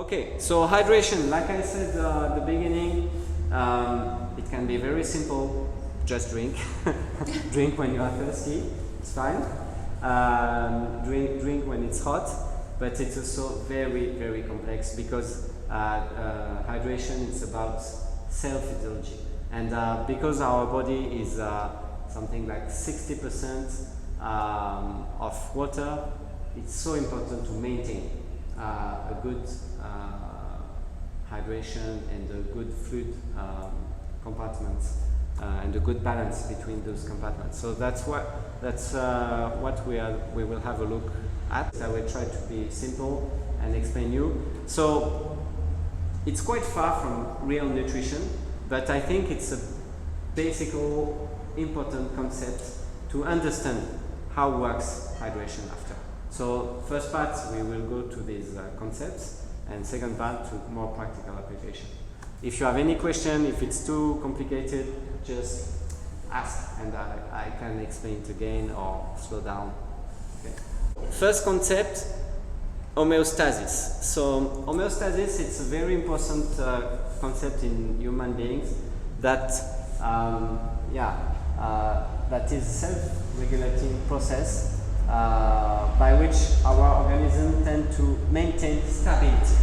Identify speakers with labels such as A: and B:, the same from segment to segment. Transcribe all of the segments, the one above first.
A: Okay, so hydration, like I said at the beginning, it can be very simple. Just drink. Drink when you are thirsty, it's fine. Drink when it's hot, but it's also very, very complex because hydration is about self-physiology. And because our body is something like 60% of water, it's so important to maintain a good hydration and a good fluid compartments and a good balance between those compartments. So that's what we will have a look at. I will try to be simple and explain you. So it's quite far from real nutrition, but I think it's a basic important concept to understand how works hydration after. So first part we will go to these concepts, and second part to more practical application. If you have any question, if it's too complicated, just ask and I can explain it again or slow down. Okay. First concept, homeostasis. So homeostasis, it's a very important concept in human beings that that is self-regulating process by which our organism tend to maintain stability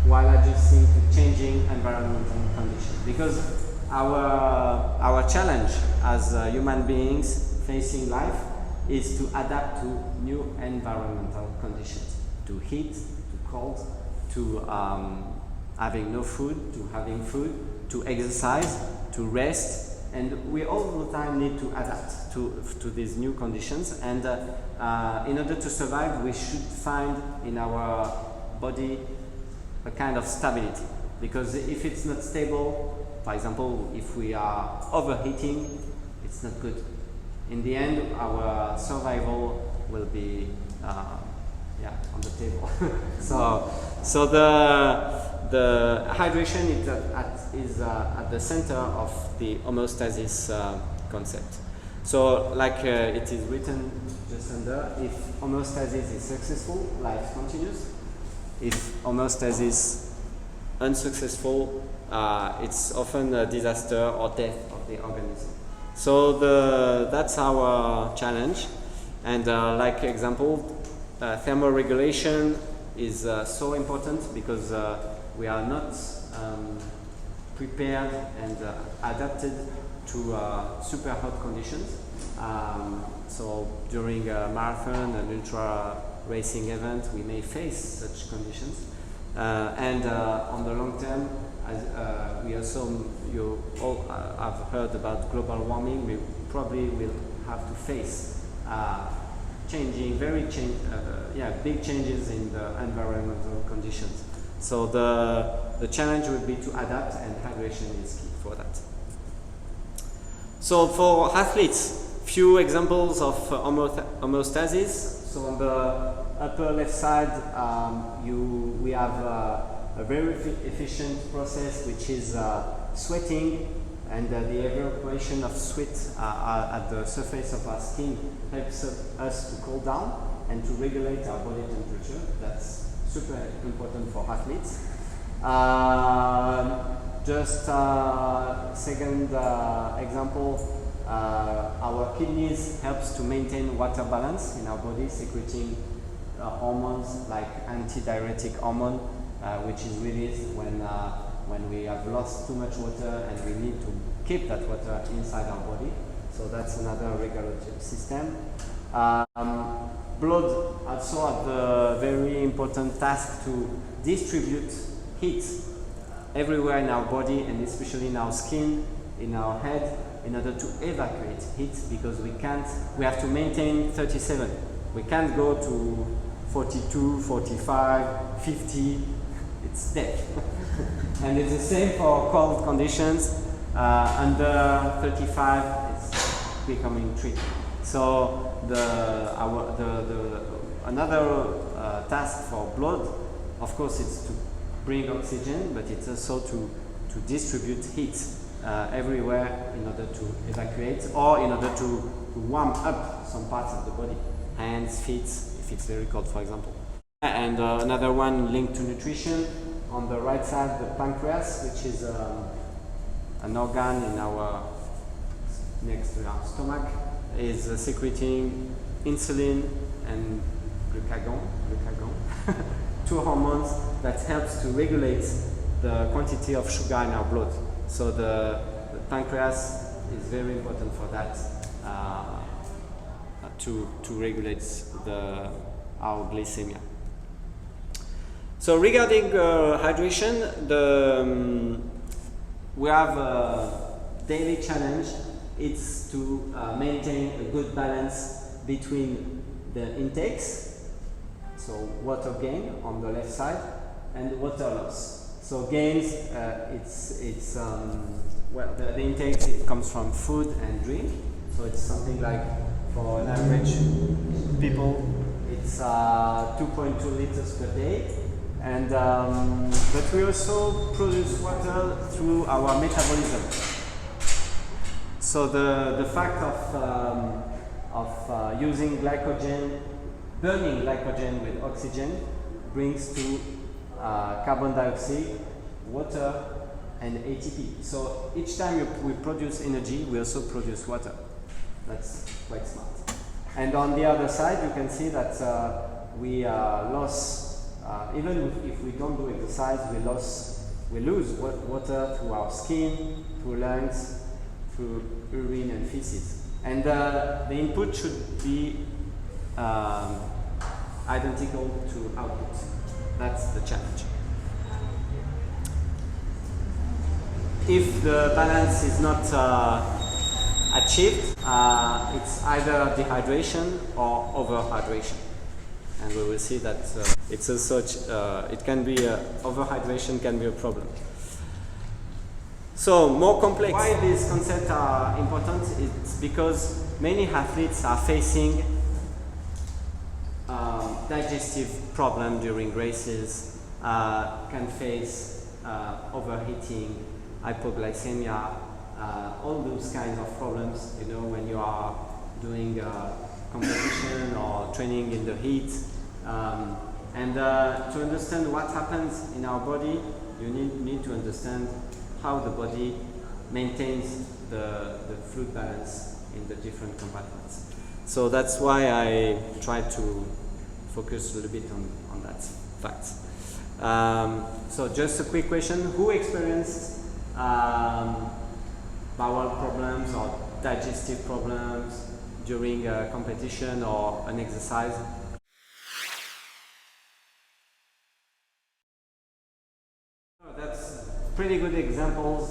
A: while adjusting to changing environmental conditions. Because our challenge as human beings facing life is to adapt to new environmental conditions, to heat, to cold, to having no food, to having food, to exercise, to rest, and we all the time need to adapt to these new conditions. And in order to survive, we should find in our body a kind of stability. Because if it's not stable, for example, if we are overheating, it's not good. In the end, our survival will be on the table. so the hydration is at the center of the homeostasis concept. So like it is written just under, if homeostasis is successful, life continues. If homeostasis unsuccessful, it's often a disaster or death of the organism. So that's our challenge. And like example, thermoregulation is so important because we are not prepared and adapted to super hot conditions. So during a marathon and ultra racing event, we may face such conditions. And on the long term, you all have heard about global warming. We probably will have to face big changes in the environmental conditions. So the challenge will be to adapt, and hydration is key for that. So for athletes, few examples of homeostasis. So on the upper left side, we have a very efficient process, which is sweating, and the evaporation of sweat at the surface of our skin helps us to cool down and to regulate our body temperature. That's super important for athletes. Second example, our kidneys helps to maintain water balance in our body, secreting hormones like antidiuretic hormone, which is released when we have lost too much water and we need to keep that water inside our body. So that's another regulatory system. Blood also has the very important task to distribute heat everywhere in our body, and especially in our skin, in our head, in order to evacuate heat, because we have to maintain 37. We can't go to 42, 45, 50, it's death. And it's the same for cold conditions. Under 35, it's becoming tricky. So another task for blood, of course, it's to bring oxygen, but it's also to distribute heat everywhere in order to evacuate, or in order to warm up some parts of the body, hands, feet, if it's very cold, for example. And another one linked to nutrition. On the right side, the pancreas, which is an organ in our next to our stomach, is secreting insulin and glucagon, two hormones that helps to regulate the quantity of sugar in our blood. So the pancreas is very important for that, to regulate our glycemia. So regarding hydration, we have a daily challenge. It's to maintain a good balance between the intakes, so water gain on the left side, and water loss. So gains, the intake, it comes from food and drink. So it's something like, for an average people, it's 2.2 liters per day. And but we also produce water through our metabolism. So the fact of using glycogen, burning glycogen with oxygen, brings to carbon dioxide, water, and ATP. So each time we produce energy, we also produce water. That's quite smart. And on the other side, you can see that we lose, even if we don't do exercise, we lose water through our skin, through lungs, through urine and feces. And the input should be identical to output. That's the challenge. If the balance is not achieved, it's either dehydration or overhydration. And we will see that it's a such, it can be, overhydration can be a problem. So more complex. Why these concepts are important? It's because many athletes are facing digestive problem during races, can face overheating, hypoglycemia, all those kinds of problems, you know, when you are doing competition or training in the heat. And to understand what happens in our body, you need to understand how the body maintains the fluid balance in the different compartments. So that's why I try to focus a little bit on that fact. So just a quick question: who experienced bowel problems or digestive problems during a competition or an exercise? That's pretty good examples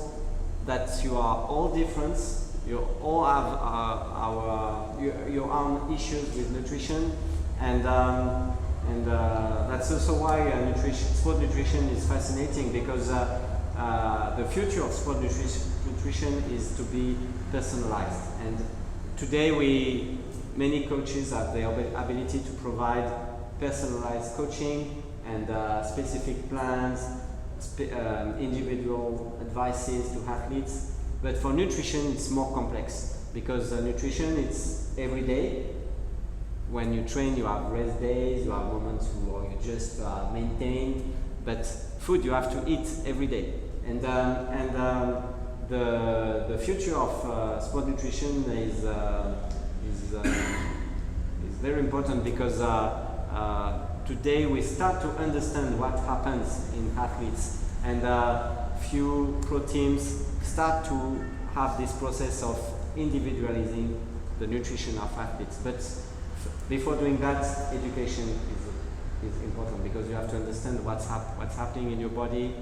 A: that you are all different. You all have your own issues with nutrition, and that's also why sport nutrition is fascinating, because the future of sport nutrition is to be personalized. And today many coaches have the ability to provide personalized coaching and specific plans, individual advices to athletes. But for nutrition, it's more complex, because nutrition, it's every day. When you train, you have rest days, you have moments where you just maintain, but food you have to eat every day. And the future of sport nutrition is very important, because today we start to understand what happens in athletes, and few pro teams start to have this process of individualizing the nutrition of athletes. But before doing that, education is important, because you have to understand what's happening in your body,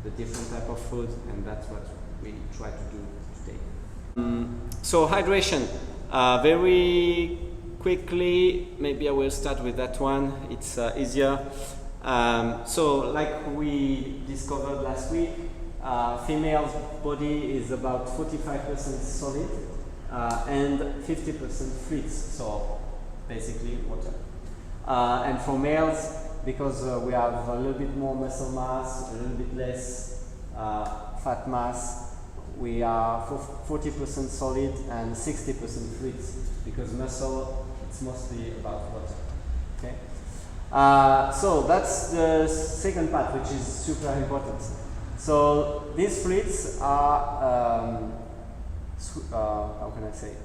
A: the different type of food, and that's what we try to do today. So hydration, very quickly, maybe I will start with that one, it's easier. So like we discovered last week, female's body is about 45% solid and 50% fluids, so basically water. And for males, because we have a little bit more muscle mass, a little bit less fat mass, we are 40% solid and 60% fluids, because muscle, it's mostly about water. Okay. So that's the second part, which is super important. So these fluids are, how can I say,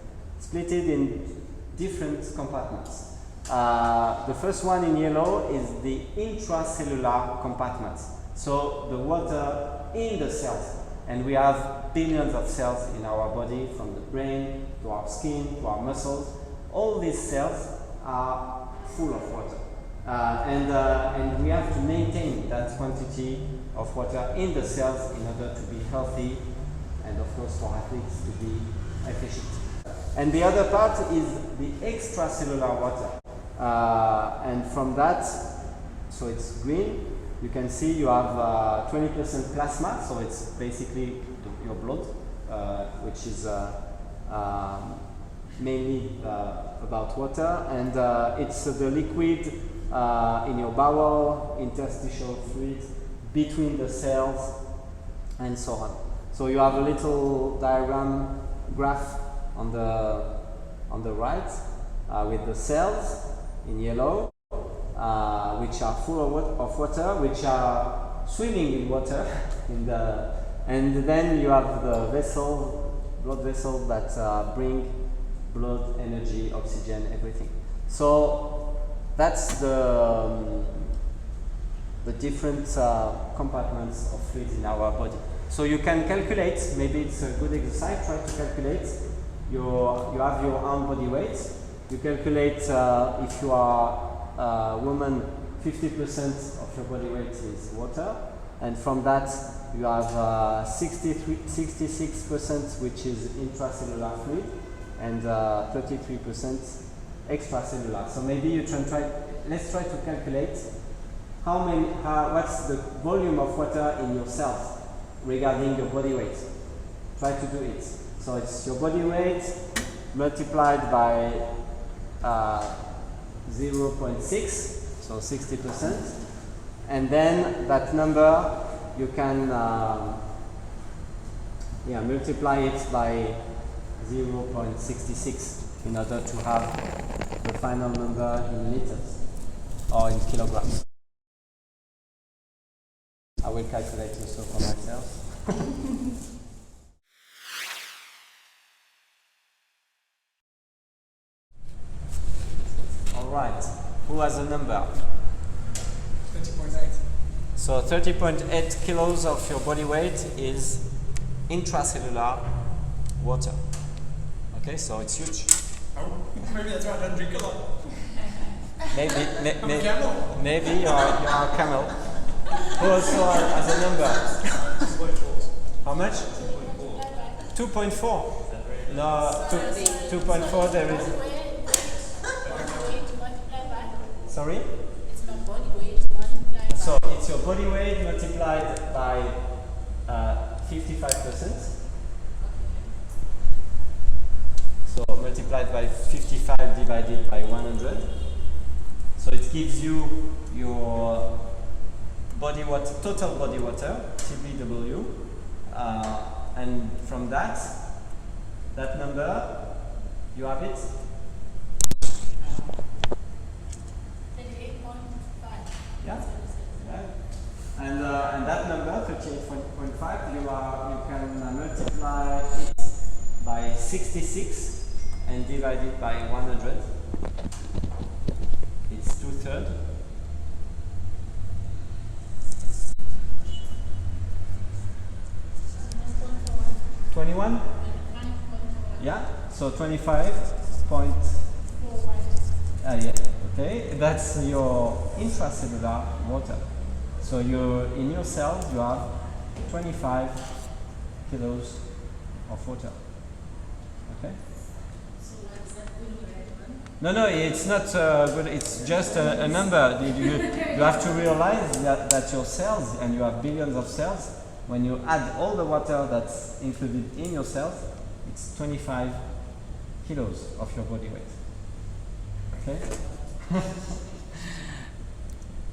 A: splitted in different compartments. The first one in yellow is the intracellular compartments. So the water in the cells. And we have billions of cells in our body, from the brain to our skin to our muscles. All these cells are full of water. And we have to maintain that quantity of water in the cells in order to be healthy and, of course, for athletes to be efficient. And the other part is the extracellular water. And from that, so it's green, you can see you have 20% plasma, so it's basically your blood, which is mainly about water, and it's the liquid in your bowel, interstitial fluid, between the cells, and so on. So you have a little diagram graph on the right with the cells in yellow, which are full of water, which are swimming in water, and then you have the blood vessels that bring blood, energy, oxygen, everything. So that's the different compartments of fluids in our body. So you can calculate, maybe it's a good exercise, try to calculate, you have your own body weight, you calculate if you are a woman, 50% of your body weight is water, and from that you have 66% which is intracellular fluid, and 33% extracellular. So maybe you can let's try to calculate what's the volume of water in your cells regarding your body weight. Try to do it. So it's your body weight multiplied by 0.6, so 60%, and then that number you can multiply it by 0.66 in order to have the final number in liters or in kilograms. I will calculate also for myself. All right, who has a number?
B: 30.8.
A: So 30.8 kilos of your body weight is intracellular water. Okay, so it's huge.
B: Oh, maybe that's why I don't drink a lot.
A: Maybe you're a camel. Who also has a number?
B: 2.4.
A: How much? 2.4. No, 2.4 there is. Sorry?
C: It's my body weight multiplied by.
A: So it's your body weight multiplied by 55%. So multiplied by 55 divided by 100. So it gives you your body water, total body water, TBW, and from that number, you have it.
C: 38.5.
A: Yeah. And that number, 38.5, you can multiply it by 66 and divide it by 100. It's 2/3. 21? Yeah, so 25.41. Yeah, okay, that's your intracellular water. So in your cells you have 25 kilos of water. Okay?
C: So what's that good one?
A: No, it's not good. It's just a number. You have to realize that your cells, and you have billions of cells, when you add all the water that's included in your cells, it's 25 kilos of your body weight. Okay?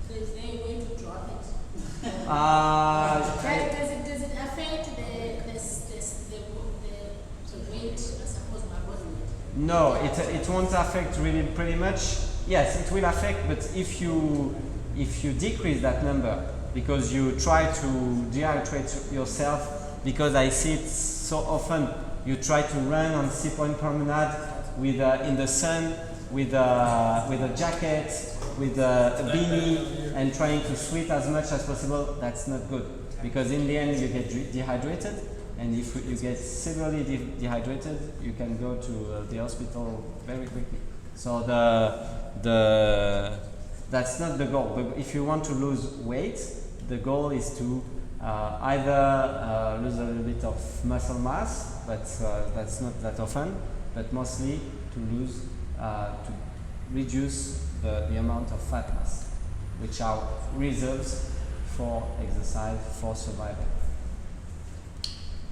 C: So is there a way to drop it? Does it affect the weight, I suppose, my body weight?
A: No, it won't affect really pretty much. yes, it will affect, but if you decrease that number because you try to dehydrate yourself, because I see it so often, you try to run on sea point promenade with in the sun with a jacket, with a beanie, and trying to sweat as much as possible. That's not good, because in the end you get dehydrated, and if you get severely dehydrated, you can go to the hospital very quickly. So that's not the goal. If you want to lose weight, the goal is to either lose a little bit of muscle mass, but that's not that often, but mostly to reduce the amount of fat mass, which are reserves for exercise, for survival.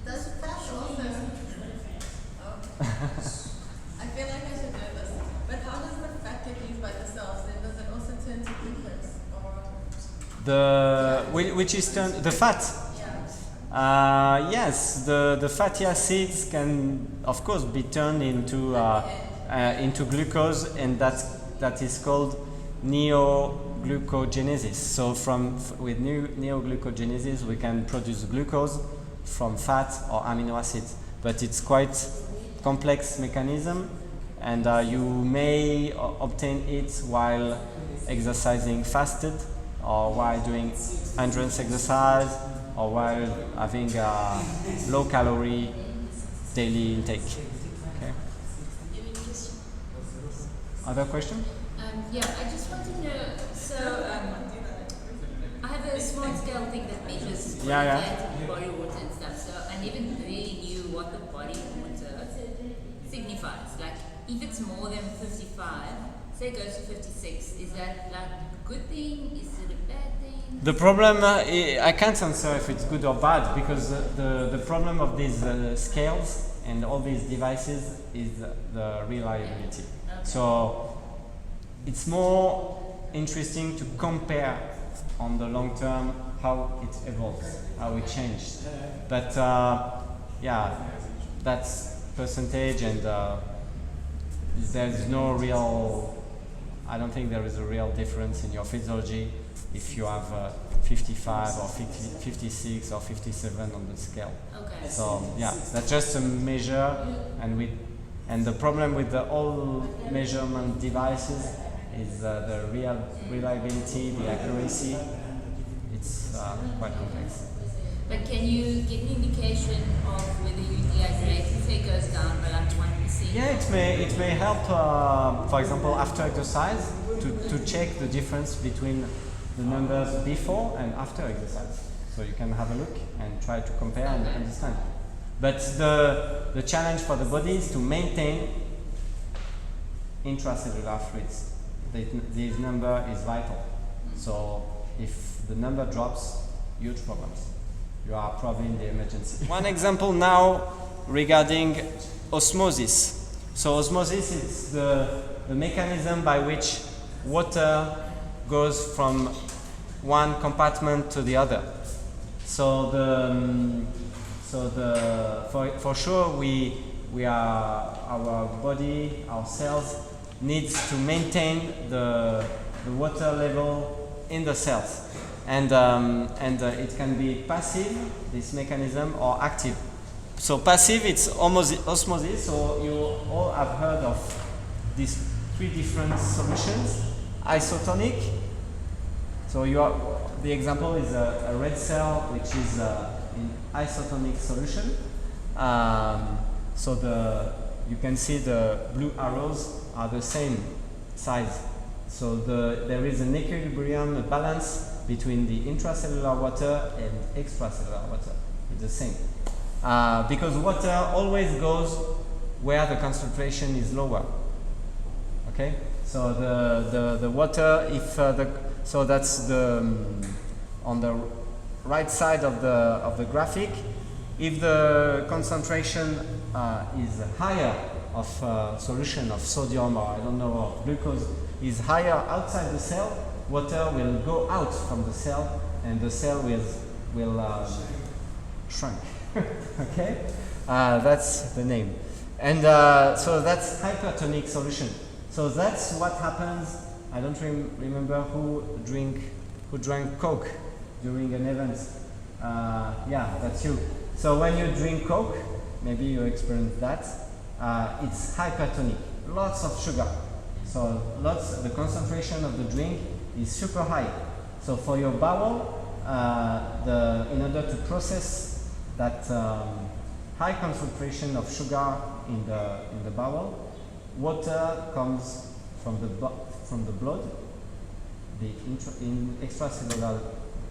D: Does fat also? Oh. I feel like I should know this. But how does the fat get used by the cells? Then does it also turn to glucose? Or
A: Which is the fat?
D: yeah.
A: Yes, the fatty acids can, of course, be turned into glucose, and that is called neoglucogenesis. So with neoglucogenesis, we can produce glucose from fat or amino acids, but it's quite complex mechanism, and you may obtain it while exercising fasted, or while doing endurance exercise, or while having a low calorie daily intake. Okay. Other question?
E: Yeah, I just want to know, so I have a small scale thing that measures body water and stuff, so I never really knew what the body water signifies. Like, if it's more than 55, say it goes to 56, is that like a good thing? Is it a bad thing?
A: The problem, I can't answer if it's good or bad, because the problem of these scales and all these devices is the reliability.
E: Okay.
A: So it's more interesting to compare on the long term how it evolves, how it changed. But yeah, that's percentage, and there's no real, I don't think there is a real difference in your physiology if you have 55 or 56 or 57 on the scale.
E: Okay.
A: So yeah, that's just a measure, and the problem with the all measurement devices is the reliability, the accuracy. It's quite complex.
E: But can you get an indication of whether you dehydrate if it goes down by like 1%?
A: Yeah, it may help, for example, after exercise, to check the difference between the numbers before and after exercise. So you can have a look and try to compare and understand. But the challenge for the body is to maintain intracellular fluids. This number is vital. So if the number drops, huge problems. You are probably in the emergency. One example now regarding osmosis. So osmosis is the mechanism by which water goes from one compartment to the other. So for sure we are, our body, our cells needs to maintain the water level in the cells, and it can be passive, this mechanism, or active. So passive, it's osmosis. So you all have heard of these three different solutions. Isotonic. So the example is a red cell which is in isotonic solution. So you can see the blue arrows are the same size. So there is an equilibrium, a balance between the intracellular water and extracellular water. It's the same. Because water always goes where the concentration is lower. Okay? So the water, so that's on the right side of the graphic. If the concentration is higher of solution of sodium, or I don't know, of glucose, is higher outside the cell, water will go out from the cell, and the cell will shrink. Okay, that's the name. And so that's hypertonic solution. So that's what happens I don't remember who drank Coke during an event. Yeah, that's you. So when you drink Coke, maybe you experience that. It's hypertonic, lots of sugar. So the concentration of the drink is super high. So for your bowel, in order to process that high concentration of sugar in the bowel, water comes from the blood, in extracellular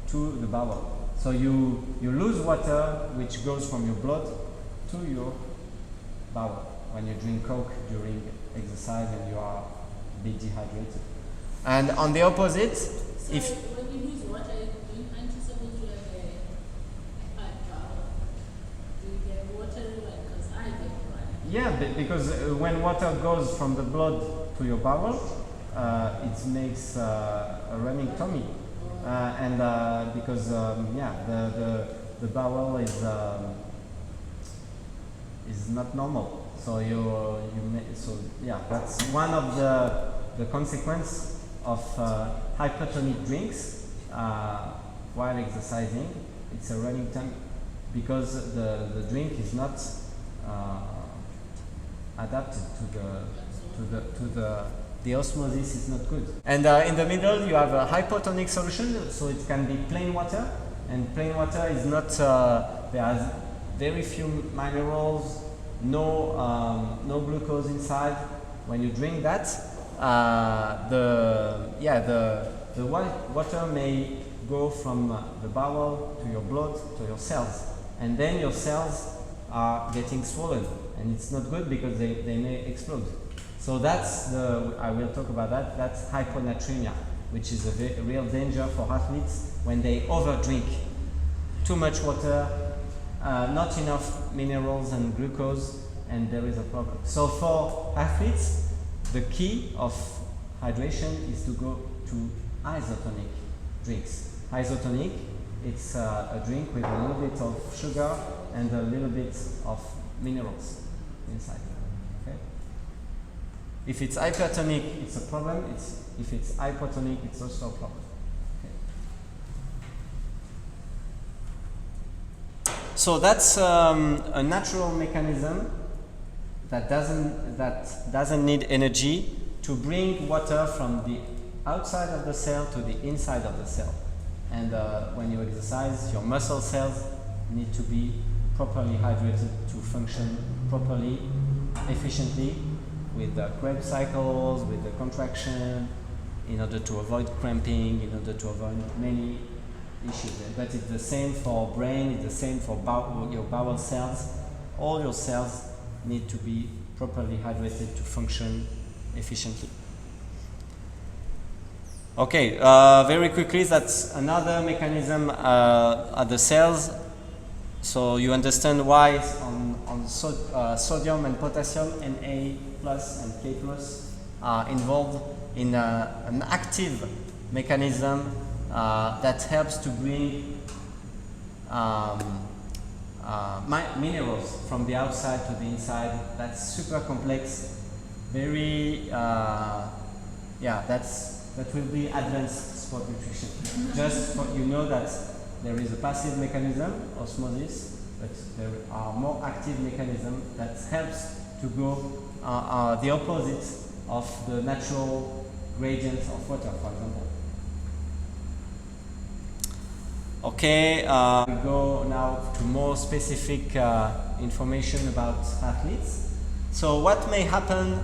A: to the bowel. So you lose water, which goes from your blood to your bowel when you drink Coke during exercise and you are a bit dehydrated. And on the opposite,
C: So
A: if
C: when you lose water, aren't you supposed to have a bowel? Do you get water? Because I get water.
A: yeah, because when water goes from the blood to your bowel, it makes a running tummy, and because the bowel is not normal. So that's one of the consequence of hypertonic drinks while exercising. It's a running tummy because the drink is not adapted to the osmosis is not good. And in the middle you have a hypotonic solution, so it can be plain water, and plain water is not there are very few minerals, no glucose inside. When you drink that, the white water may go from the bowel to your blood to your cells, and then your cells are getting swollen, and it's not good because they may explode. So I will talk about that. That's hyponatremia, which is a real danger for athletes when they overdrink. Too much water, not enough minerals and glucose, and there is a problem. So for athletes, the key of hydration is to go to isotonic drinks. Isotonic, it's a drink with a little bit of sugar and a little bit of minerals inside. Okay? If it's hypertonic, it's a problem. If it's hypotonic, it's also a problem. Okay. So that's a natural mechanism that doesn't need energy to bring water from the outside of the cell to the inside of the cell. And when you exercise, your muscle cells need to be properly hydrated to function properly, efficiently, with the Krebs cycles, with the contraction, in order to avoid cramping, in order to avoid many issues. But it's the same for brain, it's the same for your bowel cells. All your cells need to be properly hydrated to function efficiently. Okay, very quickly, that's another mechanism at the cells. So you understand why on sodium and potassium, Na plus and K plus are involved in an active mechanism that helps to bring minerals from the outside to the inside. That's super complex, very that will be advanced sport nutrition. Just for you know that there is a passive mechanism, osmosis, but there are more active mechanisms that helps to go the opposite of the natural gradient of water, for example. Okay, we go now to more specific information about athletes. So what may happen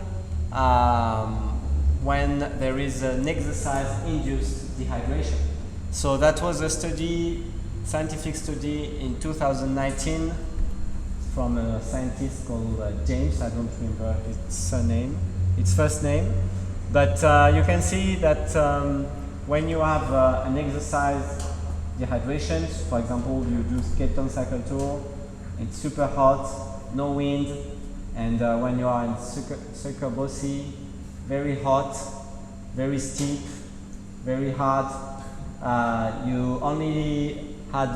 A: when there is an exercise-induced dehydration? So that was a scientific study in 2019 from a scientist called James. I don't remember its first name, but you can see that when you have an exercise dehydration, for example, you do ketone cycle tour, it's super hot, no wind, and when you are in Sucre Bossi, very hot, very steep, very hard, you only had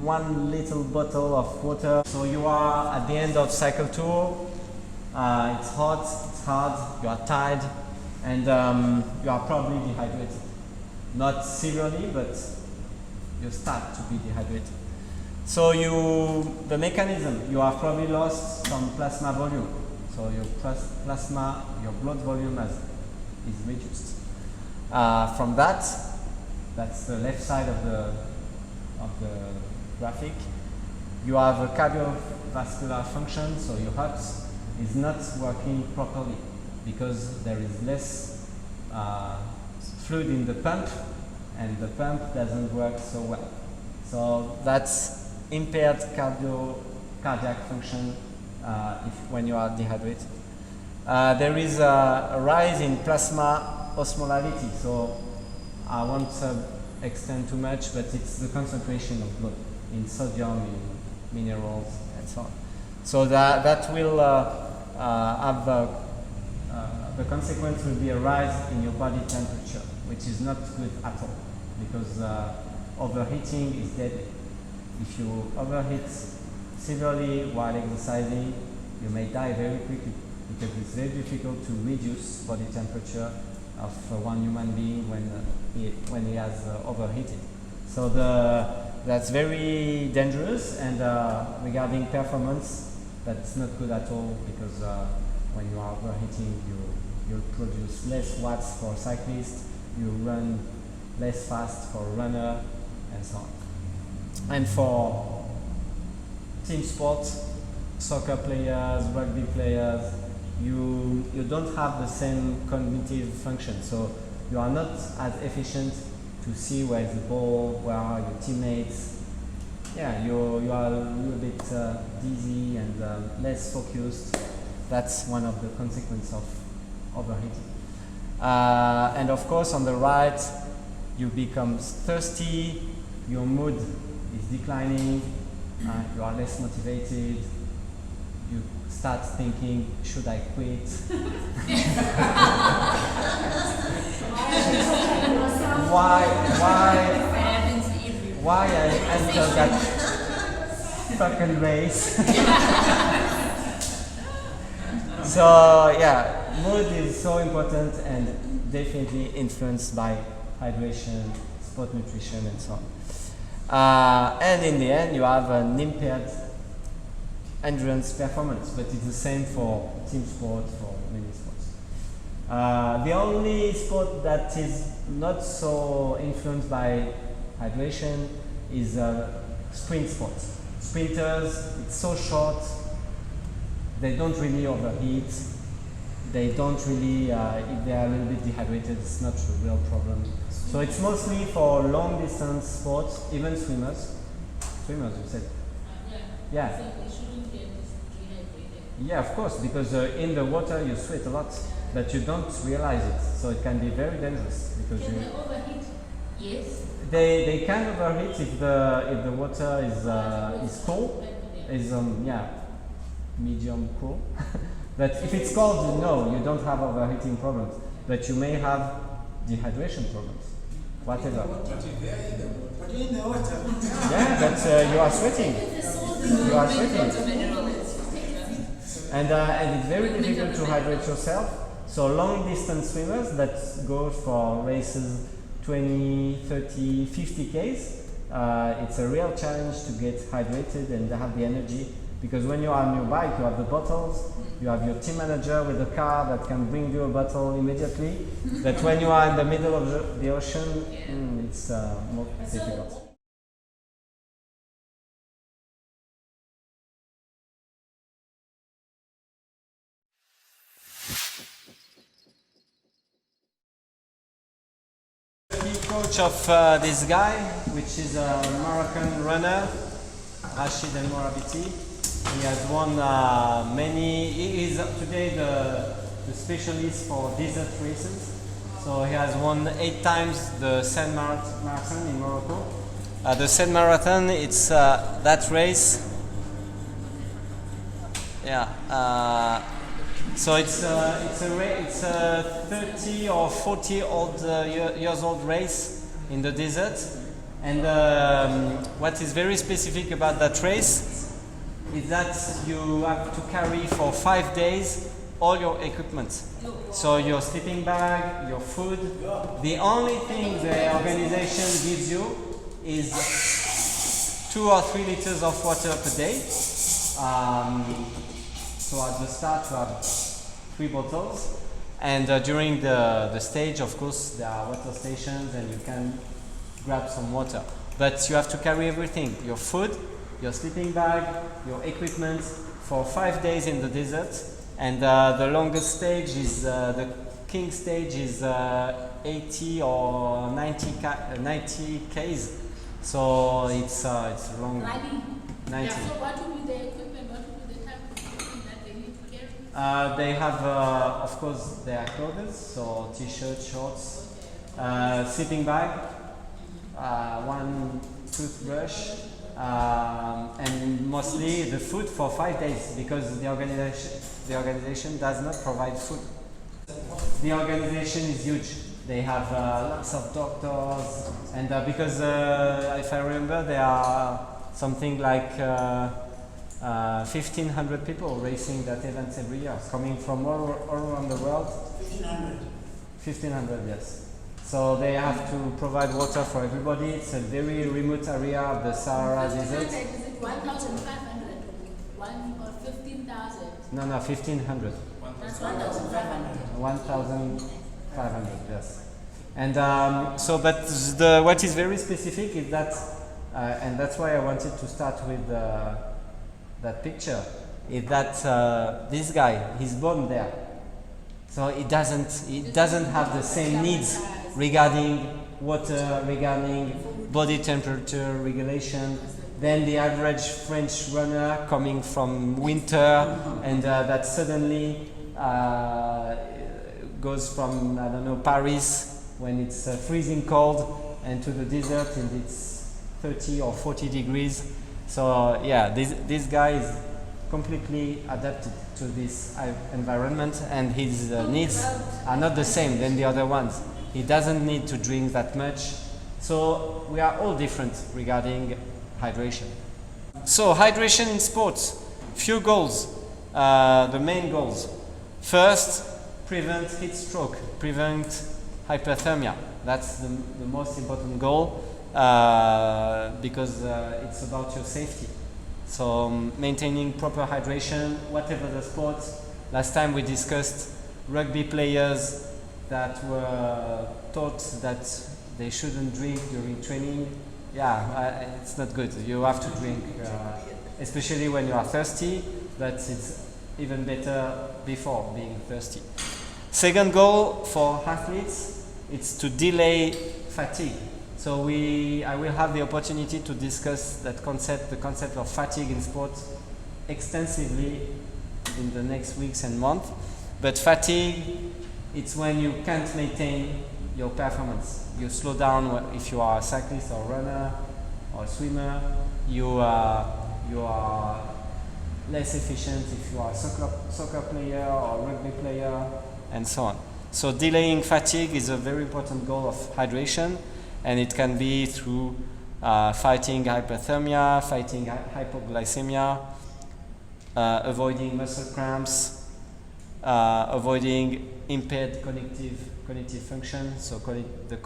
A: one little bottle of water, so you are at the end of cycle tour, it's hot, it's hard, you are tired, and you are probably dehydrated. Not severely, but you start to be dehydrated. So the mechanism, you have probably lost some plasma volume. So your plasma, your blood volume is reduced. From that's the left side of the graphic. You have a cardiovascular function, so your heart is not working properly because there is less fluid in the pump, and the pump doesn't work so well. So that's impaired cardiac function when you are dehydrated. There is a rise in plasma osmolality, so I won't extend too much, but it's the concentration of blood in sodium, in minerals, and so on. So that will have the consequence will be a rise in your body temperature, which is not good at all, because overheating is deadly. If you overheat severely while exercising, you may die very quickly, because it's very difficult to reduce body temperature of one human being when he has overheated. So that's very dangerous, and regarding performance, that's not good at all, because when you are overheating, you produce less watts for cyclists, you run less fast for a runner, and so on. And for team sports, soccer players, rugby players, you don't have the same cognitive function, so you are not as efficient to see where is the ball, where are your teammates. Yeah, you are a little bit dizzy and less focused. That's one of the consequences of overheating. And of course, on the right, you become thirsty, your mood is declining, you are less motivated, you start thinking, should I quit? Why I entered that fucking race? So yeah, mood is so important and definitely influenced by hydration, sport nutrition, and so on. And in the end, you have an impaired endurance performance, but it's the same for team sports, for many sports. The only sport that is not so influenced by hydration is sprint sports. Sprinters, it's so short, they don't really overheat, they don't really, if they are a little bit dehydrated, it's not a real problem. So it's mostly for long distance sports, even swimmers. Swimmers, you said? Yeah.
C: So we shouldn't get dehydrated.
A: Yeah, of course, because in the water you sweat a lot, but you don't realize it. So it can be very dangerous because
C: Can they overheat?
E: Yes.
A: they can overheat if the water is cool, is medium cool. But if it's cold, no, you don't have overheating problems, but you may have dehydration problems, whatever.
B: But you're in the water.
A: Yeah, but you are sweating. You are sweating. And it's very difficult to hydrate yourself. So long distance swimmers that go for races 20, 30, 50 Ks, it's a real challenge to get hydrated and have the energy, because when you are on your bike, you have the bottles, you have your team manager with a car that can bring you a bottle immediately. But when you are in the middle of the ocean, it's more difficult. Coach of this guy, which is a Moroccan runner, Rachid El Morabity. He has won he is today the specialist for desert races. So he has won 8 times the Seine Marathon in Morocco. The Seine Marathon, it's that race. Yeah. So it's a 30 or 40 years old race in the desert, and what is very specific about that race is that you have to carry for 5 days all your equipment. So your sleeping bag, your food. The only thing the organization gives you is 2 or 3 liters of water per day. So at the start you have 3 bottles, and during the stage, of course, there are water stations and you can grab some water. But you have to carry everything, your food, your sleeping bag, your equipment, for 5 days in the desert. And the longest stage is, the king stage is 80 or 90 Ks. So it's long. 90.
C: So what will be the equipment? What will be the type of equipment that they need to carry?
A: They have, of course, their clothes, so t-shirt, shorts, sleeping bag, 1 toothbrush, and mostly the food for 5 days, because the organization does not provide food. The organization is huge. They have lots of doctors, and because if I remember, there are something like 1,500 people racing that event every year, coming from all around the world.
B: 1,500.
A: 1,500, yes. So they have to provide water for everybody. It's a very remote area of the Sahara Desert.
C: Is it 1,500? 1 or 15,000?
A: No, 1,500.
C: That's 1,500.
A: 1,500, yes. And but what is very specific is that, and that's why I wanted to start with that picture, is that this guy, he's born there. So he doesn't have the same needs regarding water, regarding body temperature regulation, than the average French runner coming from winter, and that suddenly goes from, I don't know, Paris when it's freezing cold, and to the desert and it's 30 or 40 degrees. So yeah, this guy is completely adapted to this environment, and his needs are not the same than the other ones. He doesn't need to drink that much. So we are all different regarding hydration. So hydration in sports, few goals, the main goals. First, prevent heat stroke, prevent hyperthermia. That's the most important goal, because it's about your safety. So maintaining proper hydration, whatever the sport. Last time we discussed rugby players that were taught that they shouldn't drink during training. Yeah, it's not good. You have to drink, especially when you are thirsty, but it's even better before being thirsty. Second goal for athletes, it's to delay fatigue. So I will have the opportunity to discuss that concept, the concept of fatigue in sports, extensively in the next weeks and months. But fatigue, it's when you can't maintain your performance. You slow down if you are a cyclist or runner or swimmer. You are less efficient if you are a soccer player or rugby player, and so on. So delaying fatigue is a very important goal of hydration, and it can be through fighting hyperthermia, fighting hypoglycemia, avoiding muscle cramps, avoiding impaired cognitive function. So the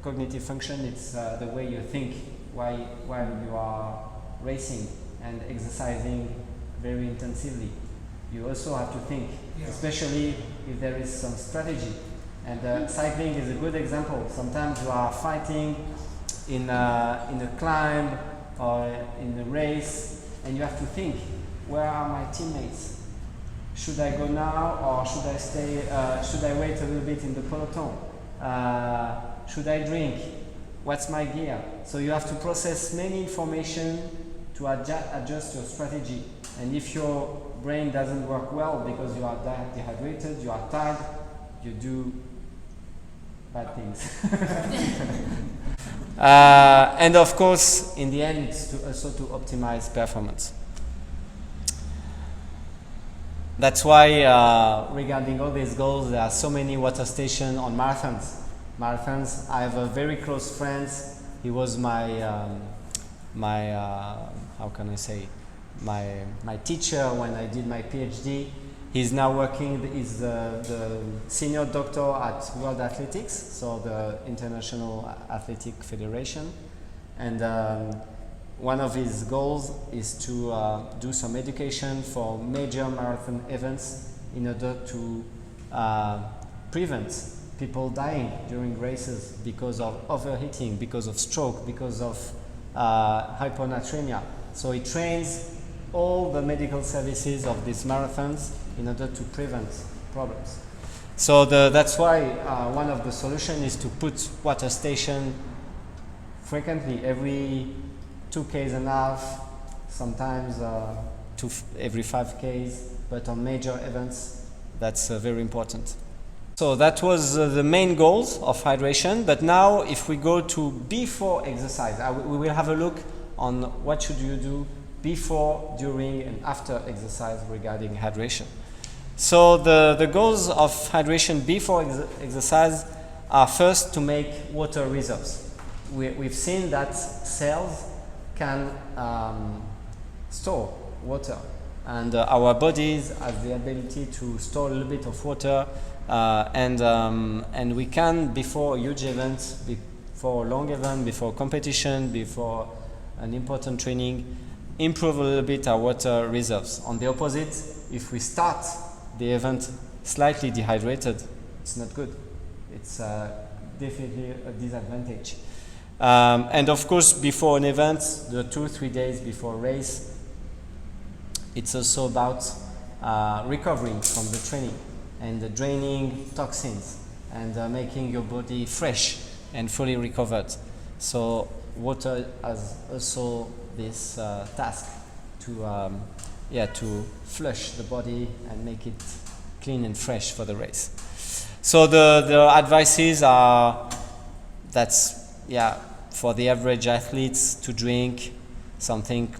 A: cognitive function, it's the way you think while you are racing and exercising very intensively. You also have to think, especially if there is some strategy. And cycling is a good example. Sometimes you are fighting in a climb or in a race, and you have to think, where are my teammates? Should I go now, or should I stay? Should I wait a little bit in the peloton? Should I drink? What's my gear? So you have to process many information to adjust your strategy. And if your brain doesn't work well because you are dehydrated, you are tired, you do bad things. And of course, in the end, it's also to optimize performance. That's why regarding all these goals, there are so many water stations on marathons. I have a very close friend. He was my how can I say, my teacher when I did my PhD. He's now working, he's the senior doctor at World Athletics, so the International Athletic Federation. And one of his goals is to do some education for major marathon events in order to prevent people dying during races because of overheating, because of stroke, because of hyponatremia. So he trains all the medical services of these marathons in order to prevent problems. So that's why one of the solutions is to put water station frequently, every 2 k's and a half, sometimes every 5 k's, but on major events, that's very important. So that was the main goals of hydration, but now if we go to before exercise, we will have a look on what should you do before, during, and after exercise regarding hydration. So the goals of hydration before exercise are first to make water reserves. We've seen that cells can store water, and our bodies have the ability to store a little bit of water, and we can, before a huge event, before a long event, before competition, before an important training, improve a little bit our water reserves. On the opposite, if we start the event slightly dehydrated, it's not good. It's definitely a disadvantage. And of course, before an event, the 2-3 days before a race, it's also about recovering from the training and draining toxins and making your body fresh and fully recovered. So water has also this task to flush the body and make it clean and fresh for the race. So the advices are for the average athletes to drink something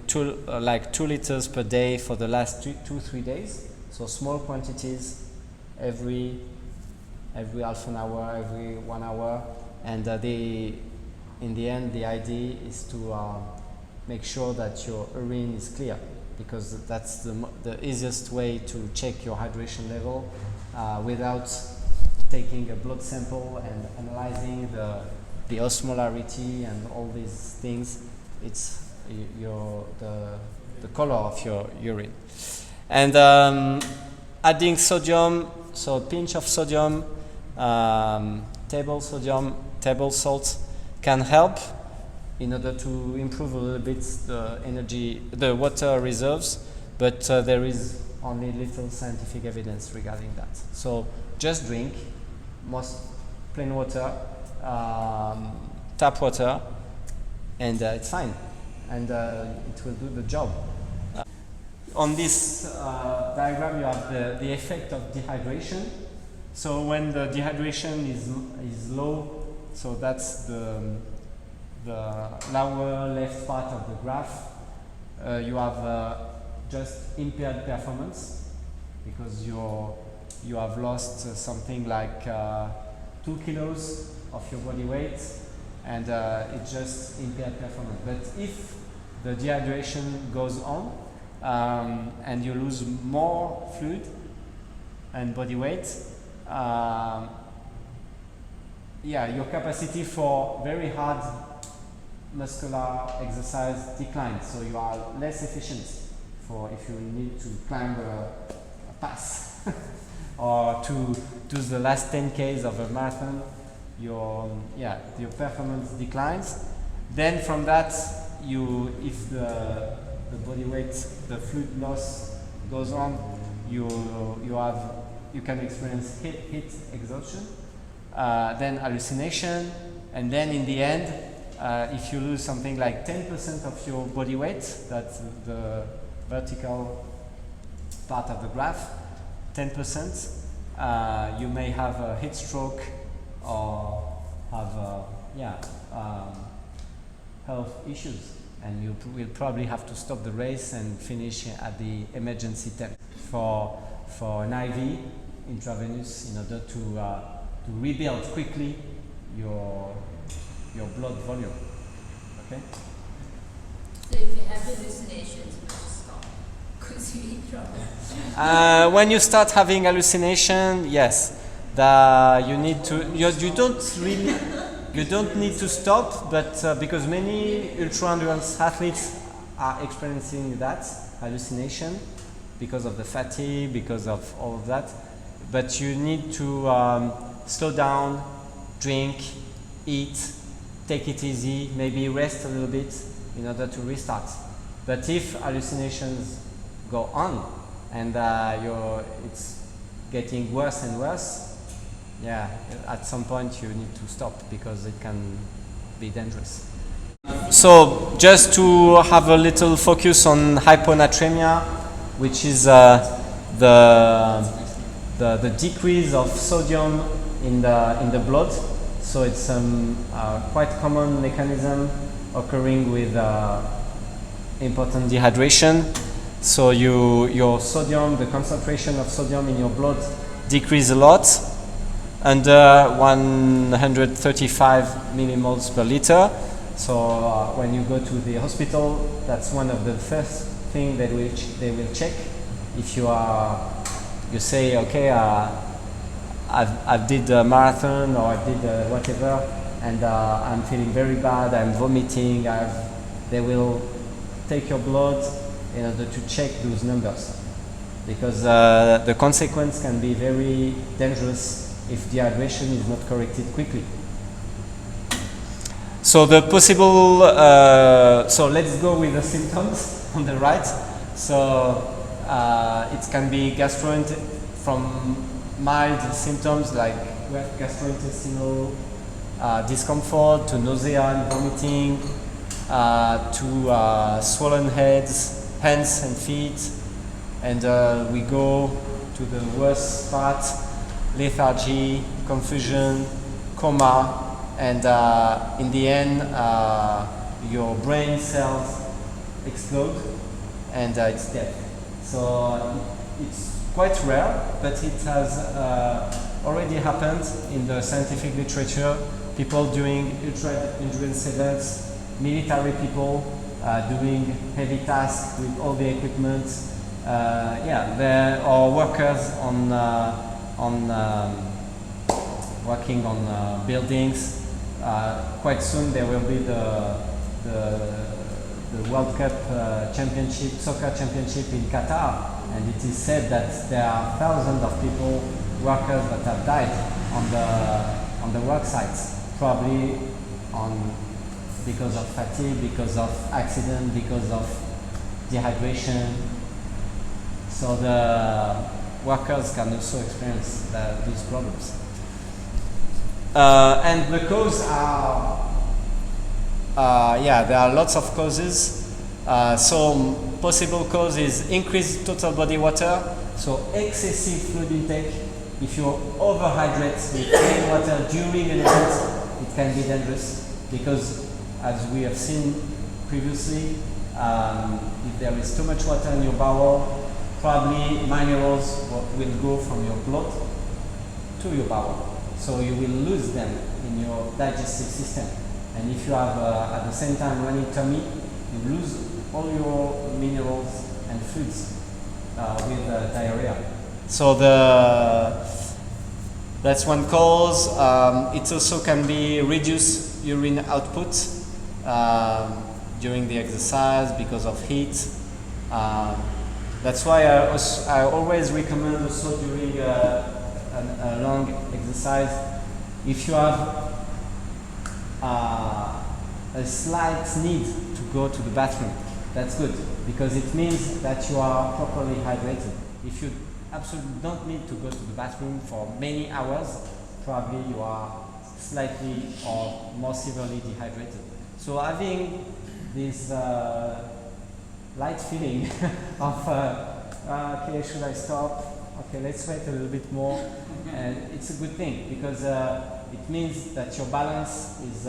A: like 2 liters per day for the last 2-3 days. So small quantities every half an hour, every 1 hour, and in the end the idea is to make sure that your urine is clear, because that's the easiest way to check your hydration level without taking a blood sample and analyzing the osmolarity and all these things. It's the color of your urine. And adding sodium, so a pinch of sodium, table salt can help in order to improve a little bit the water reserves, but there is only little scientific evidence regarding that. So just drink most plain water, tap water, and it's fine, and it will do the job. On this diagram, you have the effect of dehydration. So when the dehydration is low, so that's the lower left part of the graph, you have just impaired performance, because you have lost something like 2 kilos of your body weight, and it just impaired performance. But if the dehydration goes on and you lose more fluid and body weight, your capacity for very hard muscular exercise declines, so you are less efficient for if you need to climb a pass or to do the last 10 k's of a marathon. Your performance declines. Then from that, if the body weight, the fluid loss goes on, you can experience heat exhaustion, then hallucination, and then in the end, if you lose something like 10% of your body weight, that's the vertical part of the graph, 10%, you may have a heat stroke or have health issues, and you will probably have to stop the race and finish at the emergency tent for an IV intravenous in order to rebuild quickly your blood volume. Okay?
E: So if you have hallucinations, you must stop. Because you eat chocolate.
A: When you start having hallucination, yes, you need to. You don't need to stop, but because many ultra endurance athletes are experiencing that hallucination because of the fatigue, because of all of that. But you need to slow down, drink, eat, take it easy, maybe rest a little bit in order to restart. But if hallucinations go on and it's getting worse and worse, yeah, at some point you need to stop because it can be dangerous. So just to have a little focus on hyponatremia, which is the decrease of sodium in the blood. So it's quite common mechanism occurring with important dehydration. So your sodium, the concentration of sodium in your blood decrease a lot, under 135 millimoles per liter. So when you go to the hospital, that's one of the first things that they will check. If you say, okay, I did a marathon or I did whatever, and I'm feeling very bad, I'm vomiting, they will take your blood in order to check those numbers, because the consequence can be very dangerous if dehydration is not corrected quickly. So the possible, so let's go with the symptoms on the right. So it can be from mild symptoms like gastrointestinal discomfort to nausea and vomiting, to swollen hands and feet, and we go to the worst part: lethargy, confusion, coma, and in the end your brain cells explode and it's death. So it's quite rare, but it has already happened in the scientific literature. People doing ultra endurance events, military people doing heavy tasks with all the equipment. There are workers working on buildings. Quite soon there will be the World Cup championship, soccer championship in Qatar, and it is said that there are thousands of people, workers that have died on the work sites, probably because of fatigue, because of accident, because of dehydration. So the workers can also experience these problems. And the cause there are lots of causes. So possible cause is increased total body water, so excessive fluid intake. If you overhydrate with plain water during an event, it can be dangerous, because as we have seen previously, if there is too much water in your bowel, probably minerals will go from your blood to your bowel. So you will lose them in your digestive system. And if you have at the same time running tummy, you lose all your minerals and fluids with diarrhea. So that's one cause. It also can be reduced urine output during the exercise because of heat. That's why I always recommend also during a long exercise, if you have a slight need to go to the bathroom, that's good, because it means that you are properly hydrated. If you absolutely don't need to go to the bathroom for many hours, probably you are slightly or more severely dehydrated. So having this light feeling of okay, should I stop? Okay, let's wait a little bit more, and it's a good thing, because it means that your balance is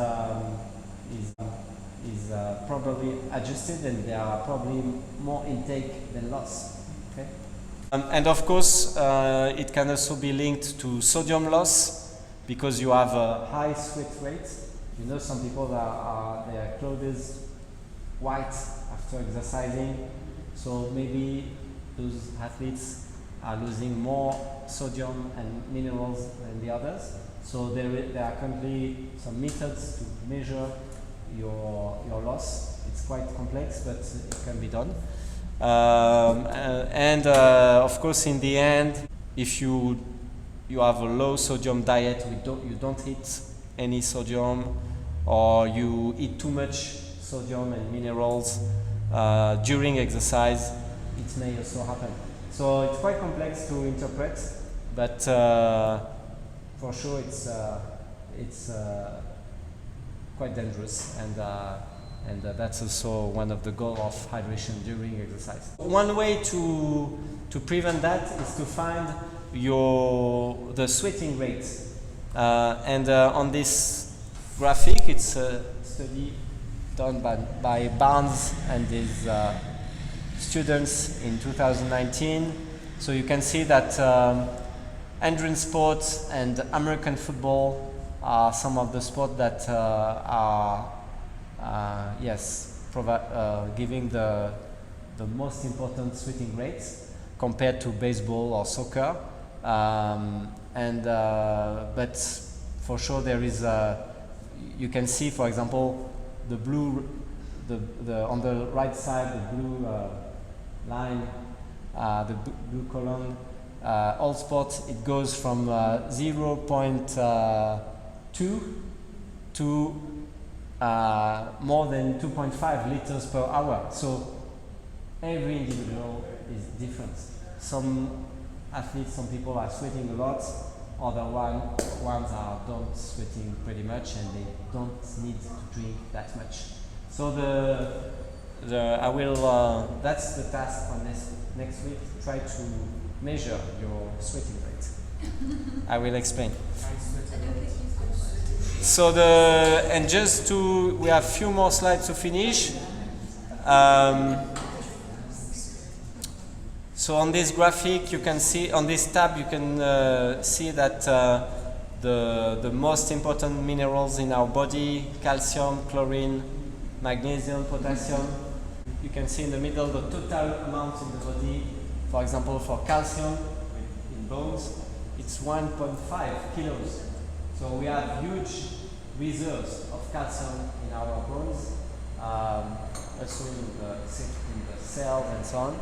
A: properly adjusted, and there are probably more intake than loss. Okay, and of course it can also be linked to sodium loss, because you have a high sweat rate. You know, some people their clothes white after exercising, so maybe those athletes are losing more sodium and minerals than the others. So there are currently some methods to measure your loss. It's quite complex, but it can be done. Of course, in the end, if you have a low sodium diet, you don't eat any sodium, or you eat too much sodium and minerals during exercise, it may also happen. So it's quite complex to interpret, but for sure it's quite dangerous, and that's also one of the goals of hydration during exercise. One way to prevent that is to find the sweating rate, on this graphic, it's a study done by Barnes and his students in 2019. So you can see that endurance sports and American football are some of the sports that are giving the most important sweating rates compared to baseball or soccer. But for sure there is you can see, for example, the blue, on the right side, the blue line, the blue column, all sports, it goes from 0.2 to more than 2.5 liters per hour. So every individual is different. Some athletes, some people are sweating a lot, other ones are don't sweating pretty much, and they don't need to drink that much. So that's the task for next week. Try to measure your sweating rate. I will explain. So we have few more slides to finish. So on this graphic, you can see, on this tab, you can see that the most important minerals in our body: calcium, chlorine, magnesium, potassium. You can see in the middle the total amount in the body. For example, for calcium in bones, it's 1.5 kilos. So we have huge reserves of calcium in our bones, also in the cells and so on.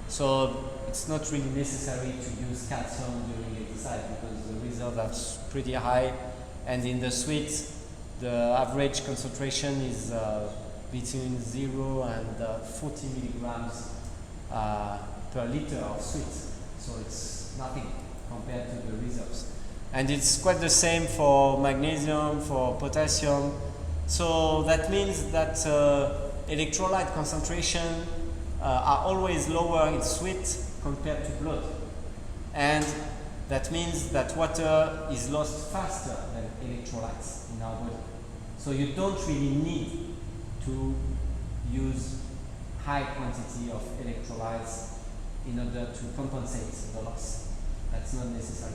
A: So it's not really necessary to use calcium during exercise because the reserves are pretty high, and in the sweat the average concentration is between 0 and 40 milligrams per liter of sweat. So it's nothing compared to the reserves. And it's quite the same for magnesium, for potassium. So that means that electrolyte concentration are always lower in sweat compared to blood. And that means that water is lost faster than electrolytes in our body. So you don't really need to use high quantity of electrolytes in order to compensate the loss. That's not necessary.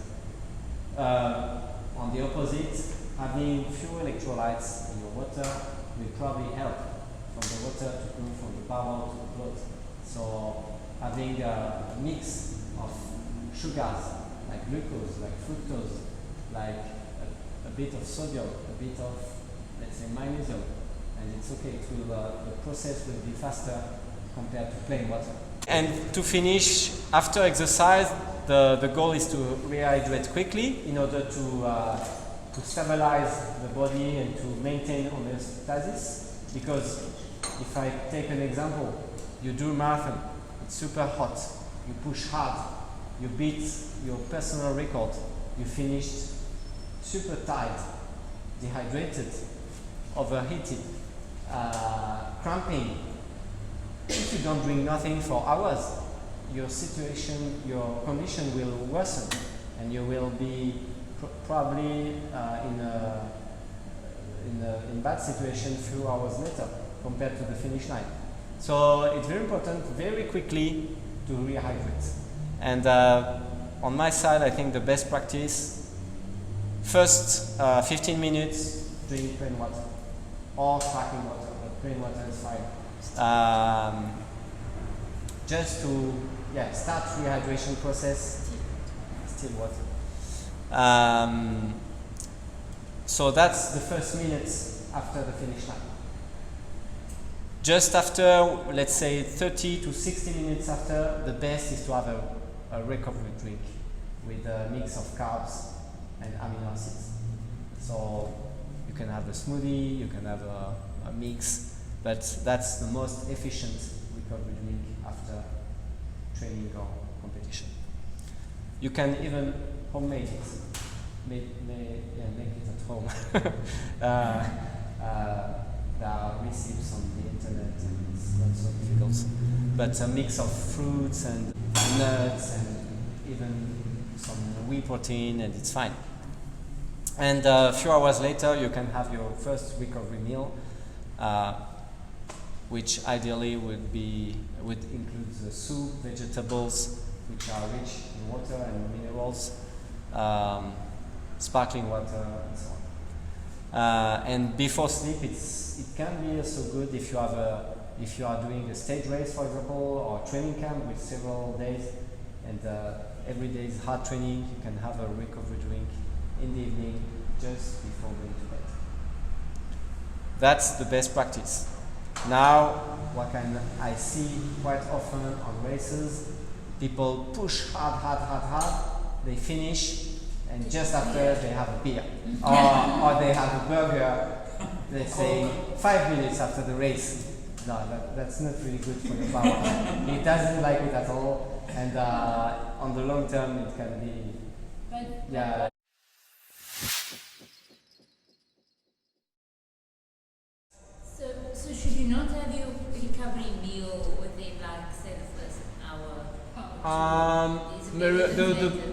A: On the opposite, having few electrolytes in your water will probably help from the water to go from the bowel to the blood. So having a mix of sugars like glucose, like fructose, like a bit of sodium, a bit of, let's say, magnesium, and it's okay. The process will be faster compared to plain water. And to finish, after exercise, the goal is to rehydrate quickly in order to stabilize the body and to maintain homeostasis. Because if I take an example, you do a marathon, it's super hot, you push hard, you beat your personal record, you finished super tired, dehydrated, overheated, cramping. If you don't drink nothing for hours, your situation, your condition will worsen, and you will be probably in bad situation few hours later compared to the finish line. So it's very important very quickly to rehydrate. And on my side, I think the best practice, first 15 minutes drink plain water or sparkling water, but plain water is fine. Just to start rehydration process. Still water. So that's the first minutes after the finish line. Just after, let's say 30 to 60 minutes after, the best is to have a recovery drink with a mix of carbs and amino acids. So you can have a smoothie, you can have a mix, but that's the most efficient recovery drink after training or competition. You can even homemade it, make it at home. There are recipes on the internet and it's not so difficult. But a mix of fruits and nuts and even some whey protein, and it's fine. And a few hours later you can have your first recovery meal, which ideally would include the soup, vegetables, which are rich in water and minerals, sparkling water, and so on. And before sleep, it can be also good if you are doing a stage race, for example, or training camp with several days, and every day is hard training. You can have a recovery drink in the evening just before going to bed. That's the best practice. Now, what can I see quite often on races? People push hard, they finish, and just after they have a beer or they have a burger, let's say 5 minutes after the race. No, that's not really good for your power. It doesn't like it at all, and on the long term it can be, yeah.
E: So should you not have your recovery meal within, like, say, the first hour?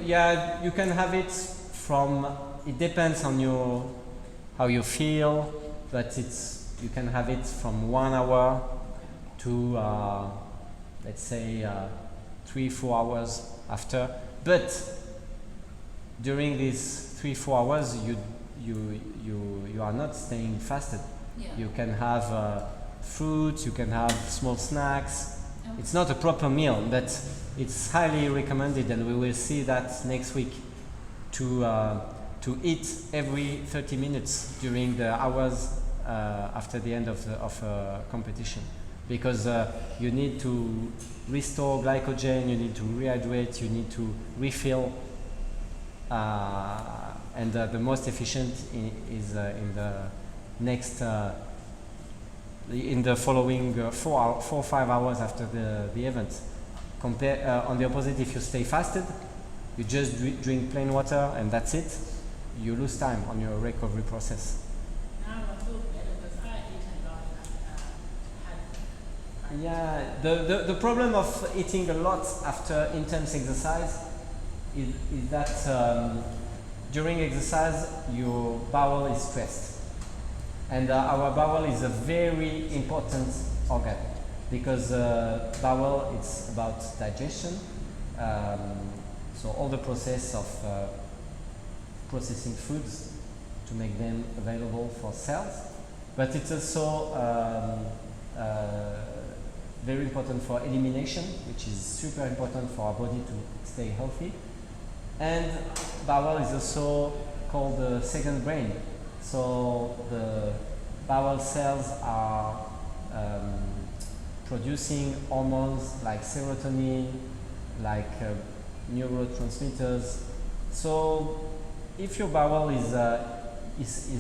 A: Yeah, you can have it from. It depends on how you feel, but you can have it from 1 hour to let's say 3-4 hours after. But during these 3-4 hours, you are not staying fasted.
E: Yeah.
A: You can have fruits, you can have small snacks. Okay. It's not a proper meal, but it's highly recommended, and we will see that next week, to eat every 30 minutes during the hours after the end of a competition, because you need to restore glycogen, you need to rehydrate, you need to refill, and the most efficient is in the next in the following 4 or 5 hours after the event. On the opposite, if you stay fasted, you just drink plain water and that's it, you lose time on your recovery process.
C: Now I feel better because I eat a lot.
A: Yeah, the problem of eating a lot after intense exercise is that during exercise your bowel is stressed. And our bowel is a very important organ, because bowel is about digestion, so all the process of processing foods to make them available for cells, but it's also very important for elimination, which is super important for our body to stay healthy. And bowel is also called the second brain. So the bowel cells are producing hormones like serotonin, like neurotransmitters. So if your bowel is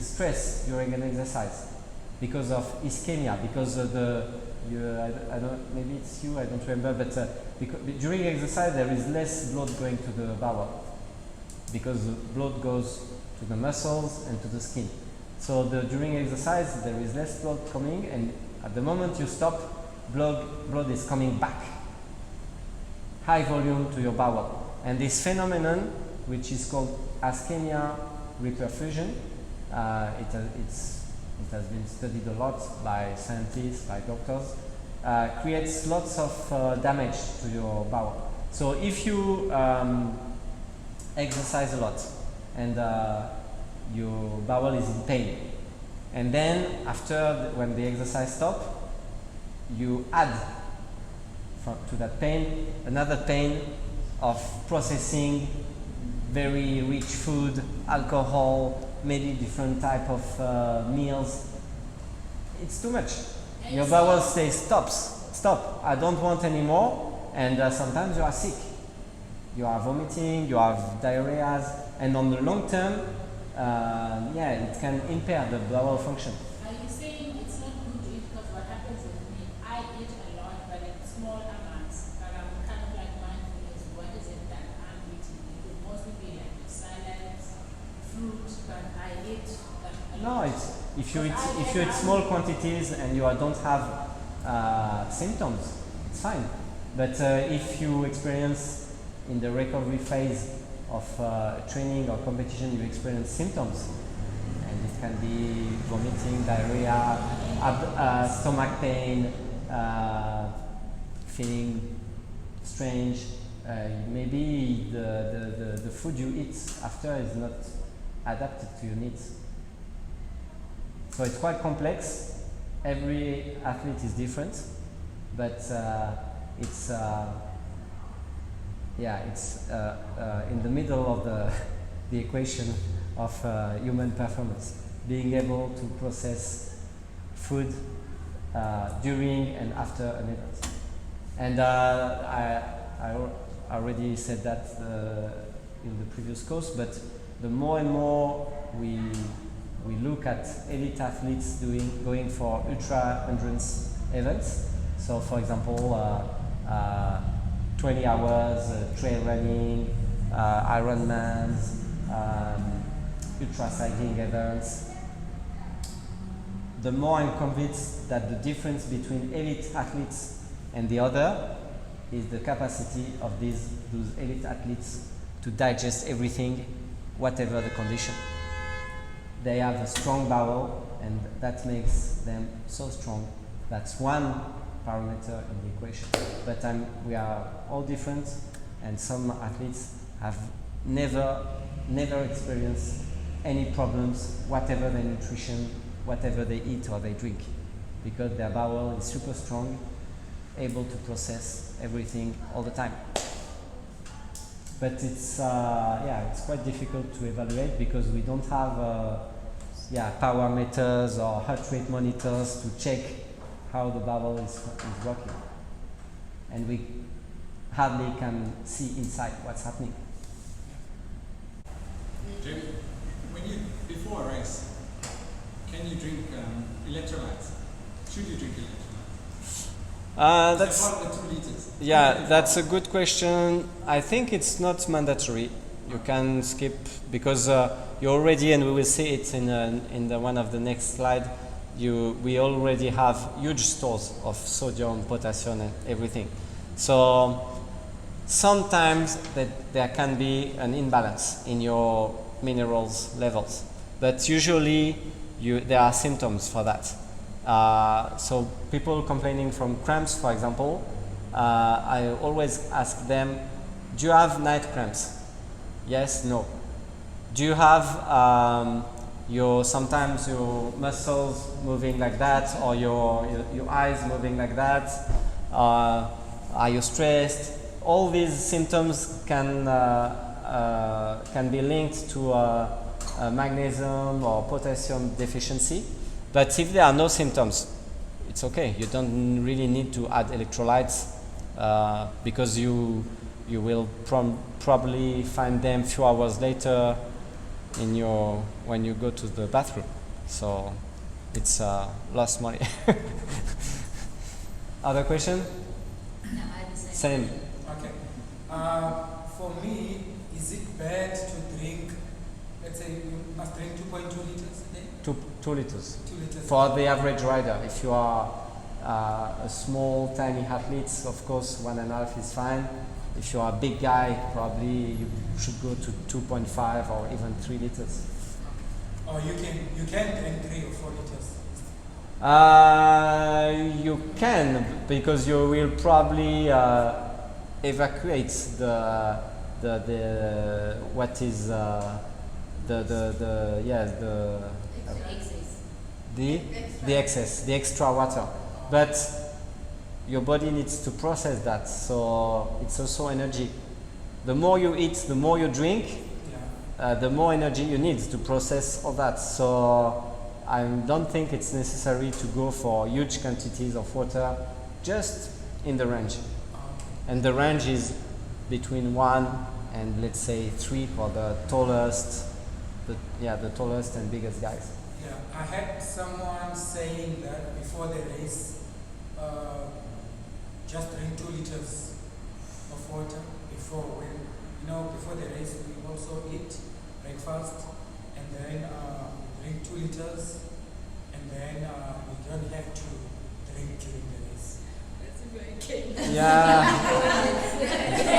A: stressed during an exercise because of ischemia, because of I don't, maybe it's you, I don't remember, but during exercise there is less blood going to the bowel, because the blood goes to the muscles and to the skin. So during exercise there is less blood coming, and at the moment you stop, blood is coming back, high volume to your bowel. And this phenomenon, which is called ischemia reperfusion, it has been studied a lot by scientists, by doctors, creates lots of damage to your bowel. So if you exercise a lot and your bowel is in pain, and then after when the exercise stops, you add to that pain. Another pain of processing very rich food, alcohol, many different type of meals. It's too much. Your bowel says stop, I don't want anymore, and sometimes you are sick. You are vomiting, you have diarrhea, and on the long term, it can impair the bowel function.
C: Are you saying it's not good to eat? Because what happens with me, I eat a lot, but in small amounts. But I'm kind of like mindfulness. What is it that I'm eating? It could mostly be like salads, fruit, but I eat that a
A: No,
C: lot.
A: if you eat small quantities and you don't have symptoms, it's fine. But if you experience in the recovery phase of training or competition, you experience symptoms, and it can be vomiting, diarrhea, stomach pain, feeling strange. Maybe the food you eat after is not adapted to your needs. So it's quite complex. Every athlete is different, but it's in the middle of the equation of human performance, being able to process food during and after an event. And I already said that in the previous course, but the more and more we look at elite athletes going for ultra endurance events. So, for example, 20 hours trail running, Ironmans, ultra cycling events. The more I'm convinced that the difference between elite athletes and the other is the capacity of those elite athletes to digest everything, whatever the condition. They have a strong bowel, and that makes them so strong. That's one parameter in the equation. But we are all different, and some athletes have never experienced any problems, whatever their nutrition, whatever they eat or they drink, because their bowel is super strong, able to process everything all the time. But it's quite difficult to evaluate because we don't have power meters or heart rate monitors to check how the bowel is working, and we hardly can see inside what's happening.
B: Jim, before a race, can you drink electrolytes? Should you drink electrolytes?
A: That's
B: part of the 2 liters.
A: Yeah, that's a good question. I think it's not mandatory. You can skip because you already, and we will see it in the one of the next slide. We already have huge stores of sodium, potassium, and everything. So sometimes there can be an imbalance in your minerals levels, but usually there are symptoms for that. So people complaining from cramps, for example, I always ask them, do you have night cramps? Yes, no. Do you have sometimes your muscles moving like that, or your eyes moving like that? Are you stressed? All these symptoms can be linked to magnesium or potassium deficiency. But if there are no symptoms, it's okay. You don't really need to add electrolytes because you will probably find them a few hours later when you go to the bathroom. So it's lost money. Other question?
E: No, I had the same.
A: Same.
B: Okay. For me, is it bad to drink, let's say you must drink 2.2 liters a day?
A: 2 liters.
B: 2 liters.
A: For the average rider, if you are a small, tiny athlete, of course 1.5 is fine. If you are a big guy, probably you should go to 2.5 or even 3 liters.
B: Or you can drink 3 or 4 liters.
A: You can, because you will probably evacuate the excess, the extra water. But your body needs to process that, so it's also energy. The more you eat, the more you drink, the more energy you need to process all that. So I don't think it's necessary to go for huge quantities of water, just in the range. And the range is between 1 and let's say 3 for the tallest, the tallest and biggest guys.
B: Yeah, I had someone saying that before the race, just drink 2 liters of water before the race. We also eat breakfast and then drink 2 liters, and then we don't have to drink during the race.
D: That's a very key.
A: Yeah,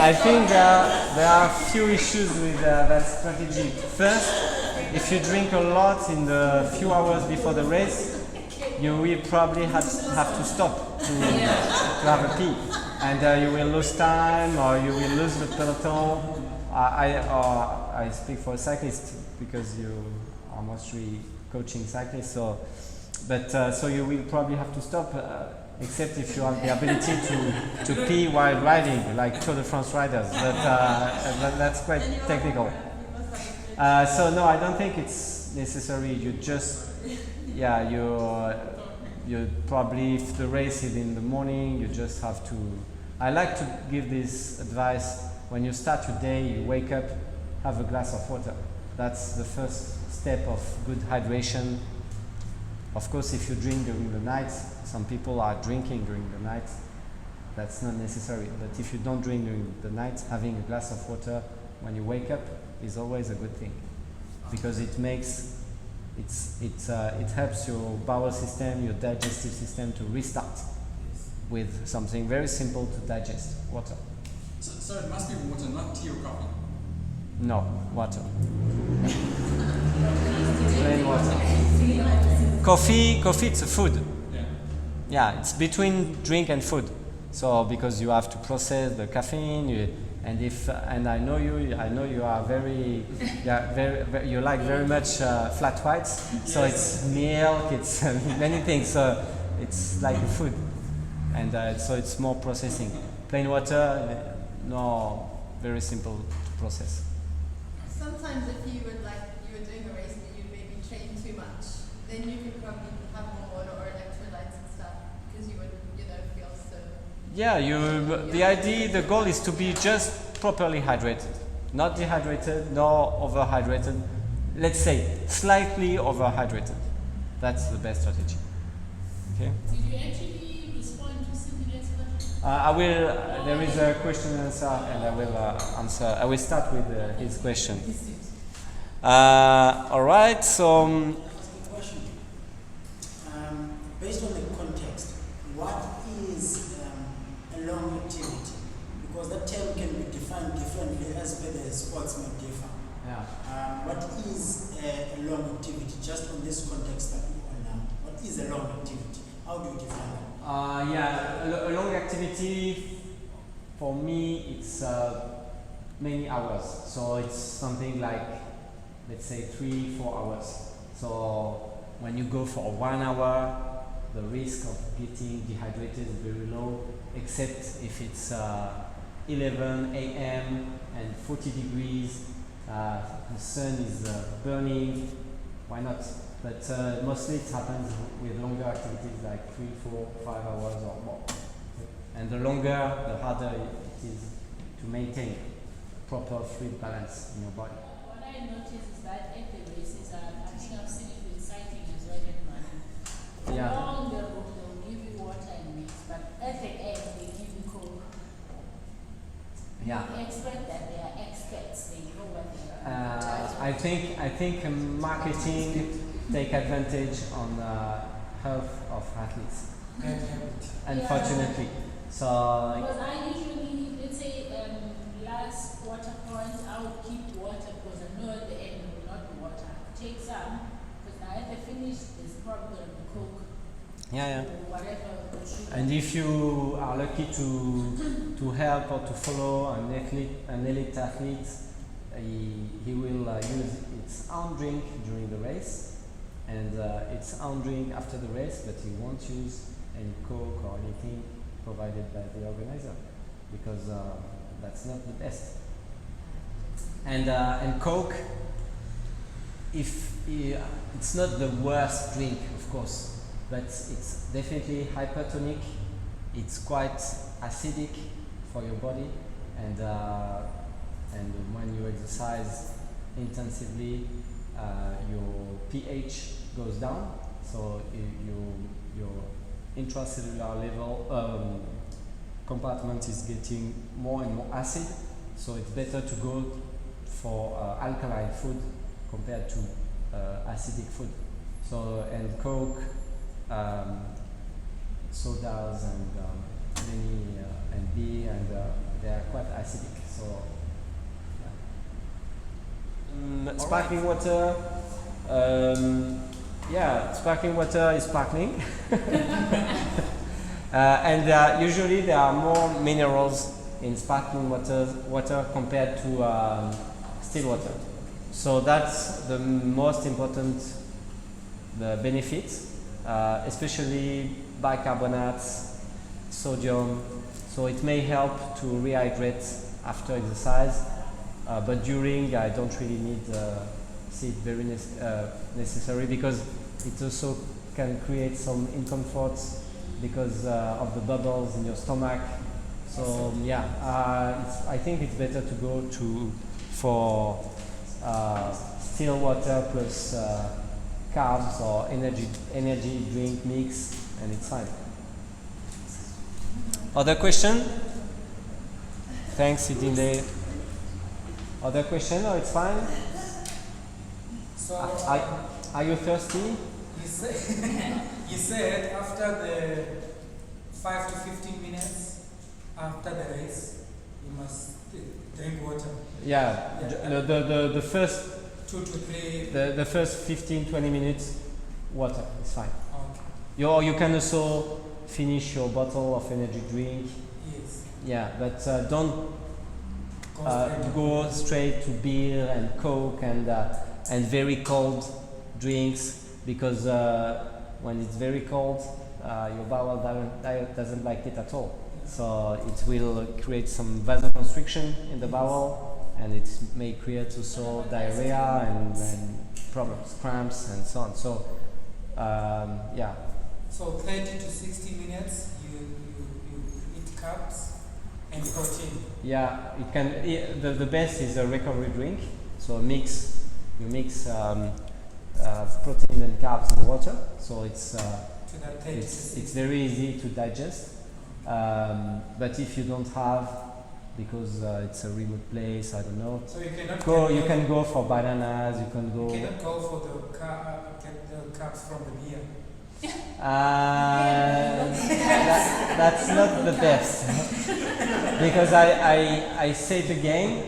A: I think there are a few issues with that strategy. First, if you drink a lot in the few hours before the race, you will probably have to stop to have a pee, and you will lose time, or you will lose the peloton. I speak for cyclists because you are mostly coaching cyclists, so you will probably have to stop, except if you have the ability to pee while riding, like Tour de France riders, but that's quite technical. So no, I don't think it's necessary. You just, you probably, if the race is in the morning, you just have to. I like to give this advice: when you start your day, you wake up, have a glass of water. That's the first step of good hydration. Of course, if you drink during the night, some people are drinking during the night. That's not necessary. But if you don't drink during the night, having a glass of water when you wake up is always a good thing, because it helps your bowel system, your digestive system to restart with something very simple to digest: water.
F: So it must be water, not tea or coffee?
A: No, water. Plain water. Coffee, it's a food. Yeah, it's between drink and food. So because you have to process the caffeine, and I know you are very, you like very much flat whites. So it's milk, it's many things. So it's like food, and so it's more processing. Plain water, no, very simple to process.
D: Sometimes if you were doing a race and you maybe train too much, then you could probably have more water or electrolytes and stuff, because you would, feel so.
A: Yeah, the goal is to be just properly hydrated, not dehydrated, nor overhydrated. Let's say slightly overhydrated. That's the best strategy. Okay.
C: Did you actually respond to Cynthia's question?
A: I will. There is a question and answer, and I will answer. I will start with his question. All right. So.
G: Question. Based on the context, what is a long activity? Because that term can be defined differently as per the sports may differ.
A: Yeah.
G: What is a long activity? Just on this context that we are now. What is a long activity? How do you define that?
A: A long activity for me, it's many hours. So it's something like, let's say 3-4 hours. So when you go for 1 hour, the risk of getting dehydrated is very low, except if it's 11 a.m. and 40 degrees, the sun is burning. Why not? But mostly it happens with longer activities like 3, 4, 5 hours or more. And the longer, the harder it is to maintain proper fluid balance in your body.
C: What I noticed is that at the races, I think I've seen it with cycling as well in running.
A: Yeah.
C: Along the road, they'll give you water and mix, but at the end, they give you coke.
A: Yeah.
C: You expect that they are experts, they know what they are.
A: I think marketing take advantage on the health of athletes. Unfortunately. So.
C: Because I usually, let's say, last water point, I would keep water because I know at the end it will not be water. Take some, because now at the finish, there's probably going to be coke.
A: Yeah.
C: Or whatever.
A: And if you are lucky to help or to follow an elite athlete, he will use its own drink during the race and its own drink after the race, but he won't use any coke or anything provided by the organizer, because that's not the best. And Coke, it's not the worst drink, of course, but it's definitely hypertonic. It's quite acidic for your body, and when you exercise intensively, your pH goes down, so your intracellular level compartment is getting more and more acid. So it's better to go for alkaline food compared to acidic food. So, and Coke, sodas, and many and beer, and they are quite acidic. So, yeah. Sparkling water. Yeah, sparkling water is sparkling. And usually there are more minerals in sparkling water compared to still water. So that's the most important benefit, especially bicarbonates, sodium. So it may help to rehydrate after exercise, but during I don't really need see it very necessary, because it also can create some discomfort because of the bubbles in your stomach. So yeah, I think it's better to go for still water plus carbs or energy drink mix, and it's fine. Other question? Thanks, Idinde. Other question, or it's fine?
B: So,
A: are you thirsty?
B: he said after the 5 to 15 minutes after the race, you must drink water.
A: Yeah, the first
B: 2 to 3.
A: the first 15-20 minutes, water is fine.
B: Okay.
A: You can also finish your bottle of energy drink.
B: Yes.
A: Yeah, but don't go straight to beer and Coke and very cold drinks, because when it's very cold, your bowel doesn't like it at all. So it will create some vasoconstriction in the bowel, and it may create also diarrhea and problems, cramps, and so on. So yeah.
B: So 30 to 60 minutes, you eat carbs and protein.
A: Yeah, it can. The best is a recovery drink. So you mix protein and carbs in the water. So it's very easy to digest. But if you don't have, because it's a remote place, I don't know.
B: So you cannot
A: you can go for bananas. You can go.
B: You cannot go for get the carbs from the beer.
A: That's not the best, because I say it again.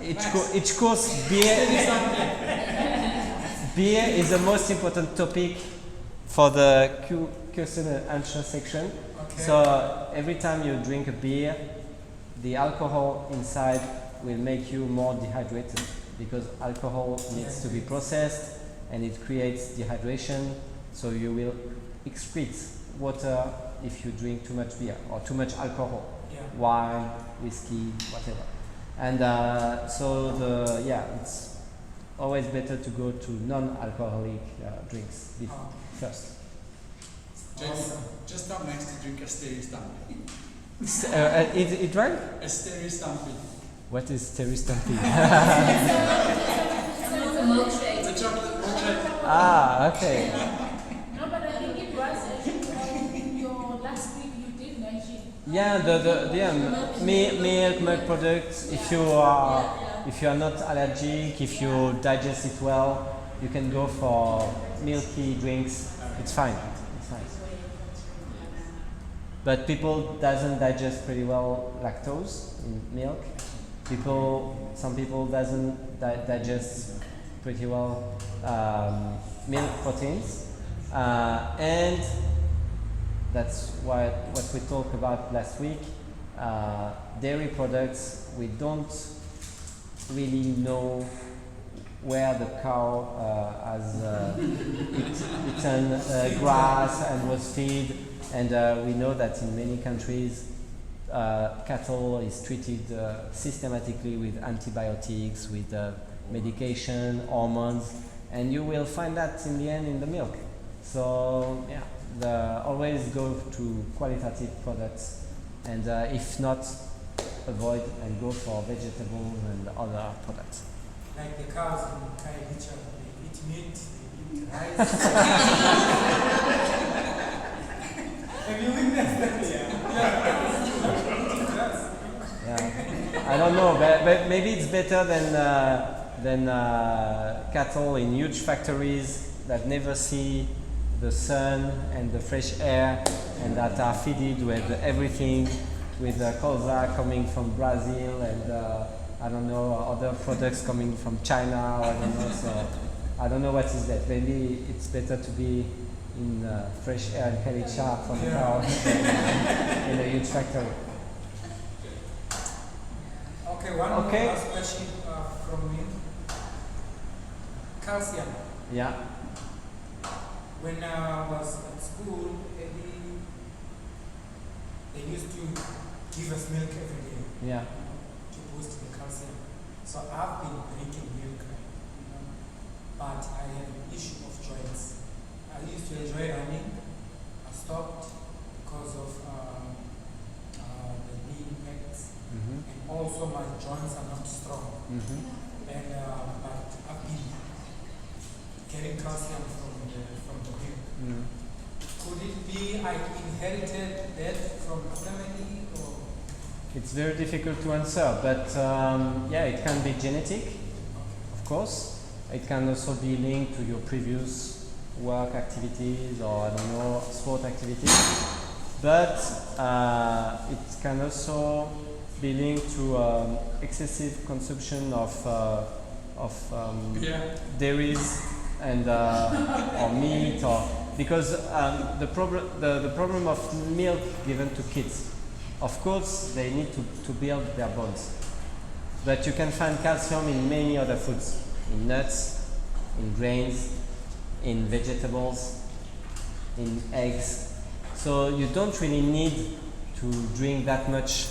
A: Each course beer is the most important topic for the question and answer section.
B: Okay.
A: So every time you drink a beer, the alcohol inside will make you more dehydrated, because alcohol needs to be processed and it creates dehydration. So you will excrete water if you drink too much beer or too much alcohol, wine, whiskey, whatever. And it's always better to go to non-alcoholic drinks first.
F: Awesome. Just stop next to drink a steri stampy.
A: It right?
F: A steri stampy.
A: What is steri stampy?
E: Milkshake.
F: It's a chocolate milkshake.
A: Ah, okay.
C: No, but I think it was your last week you did mention.
A: Yeah, milk products. If you are not allergic, if you digest it well, you can go for milky drinks. It's fine. But people doesn't digest pretty well lactose in milk. Some people doesn't digest pretty well milk proteins, and that's what we talked about last week. Dairy products, we don't really know where the cow has eaten grass and was fed. And we know that in many countries, cattle is treated systematically with antibiotics, with medication, hormones, and you will find that in the end in the milk. So yeah, always go to qualitative products, and if not, avoid and go for vegetables and other products.
B: Like the cows in K ATPase, they eat meat, they eat rice. Have you witnessed that?
A: Yeah, I don't know, but maybe it's better than cattle in huge factories that never see the sun and the fresh air, and that are fed with everything, with colza coming from Brazil and I don't know, other products coming from China, or I don't know. So I don't know what is that. Maybe it's better to be in fresh air and Kalicha from the cow in a huge factory.
B: Okay, one more last question from me. Calcium.
A: Yeah.
B: When I was at school, they used to give us milk every day.
A: Yeah.
B: To boost the calcium. So I've been drinking milk, but I have an issue of joints. I used to enjoy running. I stopped because of the knee impacts, and also my joints are not strong. And but I've been getting calcium from the milk. Could it be I inherited that from family, or?
A: It's very difficult to answer, but yeah, it can be genetic, of course. It can also be linked to your previous work activities, or I don't know, sport activities. But it can also be linked to excessive consumption of dairies and or meat, or because the problem of milk given to kids. Of course, they need to build their bones, but you can find calcium in many other foods, in nuts, in grains, in vegetables, in eggs. So you don't really need to drink that much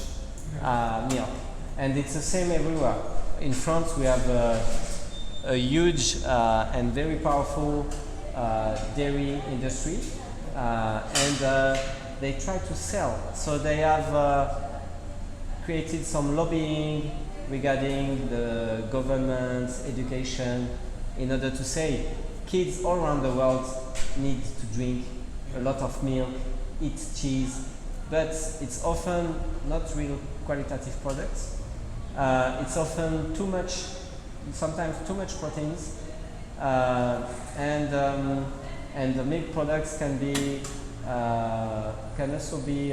A: milk, and it's the same everywhere. In France, we have a huge and very powerful dairy industry, and they try to sell. So they have created some lobbying regarding the government's education in order to say kids all around the world need to drink a lot of milk, eat cheese, but it's often not real qualitative products. It's often too much, sometimes too much proteins, and the milk products can be can also be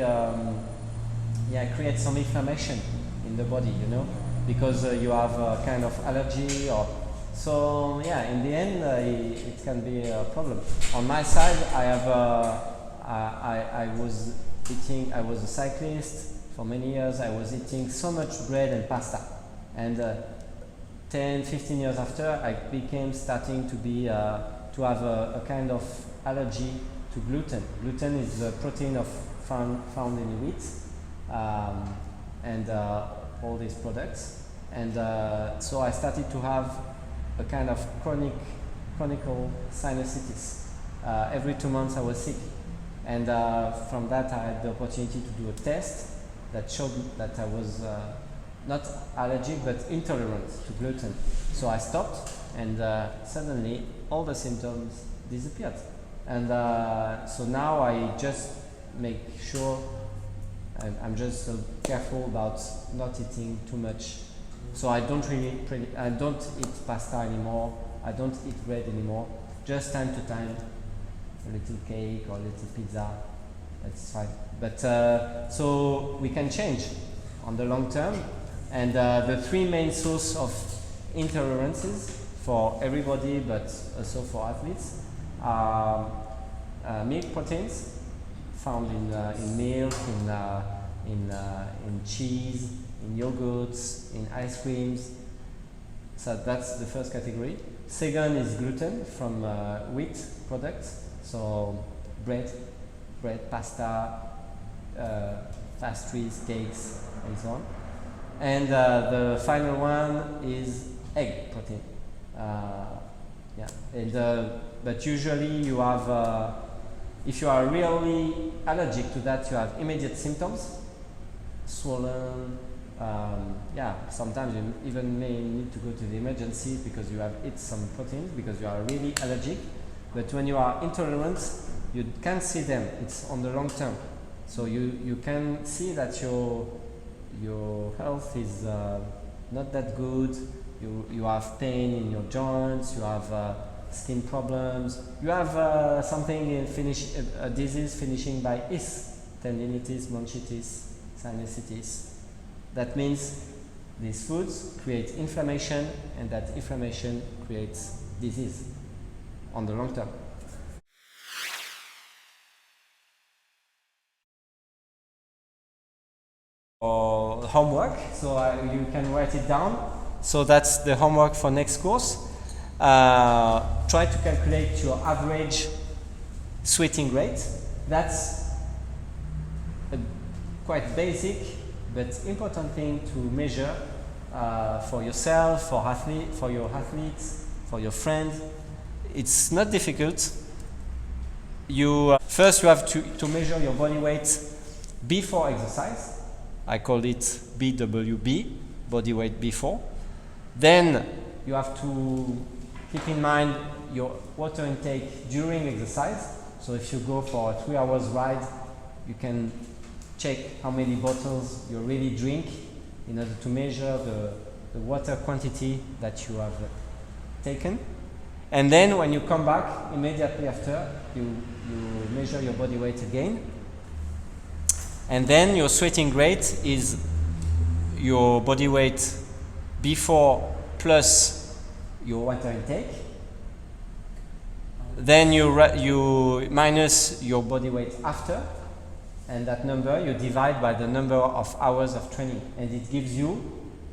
A: create some inflammation in the body, you know, because you have a kind of allergy, or so in the end it can be a problem. On my side, I have I was a cyclist for many years. I was eating so much bread and pasta, and 10-15 years after, I became starting to be to have a kind of allergy to gluten. Gluten is the protein found in wheat, and all these products. And so I started to have a kind of chronic sinusitis. Every 2 months I was sick. And from that I had the opportunity to do a test that showed that I was not allergic but intolerant to gluten. So I stopped, and suddenly all the symptoms disappeared. And so now I just make sure, I'm just careful about not eating too much. So I don't I don't eat pasta anymore. I don't eat bread anymore. Just time to time, a little cake or a little pizza. That's fine. But so we can change on the long term. And the three main sources of intolerances for everybody, but also for athletes, are milk proteins found in milk, in cheese, in yogurts, in ice creams. So that's the first category. Second is gluten from wheat products, so bread bread, pasta, pastries, cakes, and so on. And the final one is egg protein. Yeah, and but usually you have, if you are really allergic to that, you have immediate symptoms, swollen. Yeah, sometimes you even may need to go to the emergency because you have eaten some proteins because you are really allergic. But when you are intolerant, you can't see them. It's on the long term, so you can see that your health is not that good. You have pain in your joints. You have skin problems. You have something a disease finishing by is, tendinitis, bronchitis, sinusitis. That means these foods create inflammation, and that inflammation creates disease on the long term. Or homework, so you can write it down. So that's the homework for next course. Try to calculate your average sweating rate. That's a quite basic but important thing to measure for yourself, for your athletes, for your friends. It's not difficult. First you have to measure your body weight before exercise. I call it BWB, body weight before. Then you have to keep in mind your water intake during exercise. So if you go for a 3 hours ride, you can check how many bottles you really drink in order to measure the water quantity that you have taken. And then when you come back immediately after, you measure your body weight again. And then your sweating rate is your body weight before plus your water intake. Then you minus your body weight after, and that number you divide by the number of hours of training, and it gives you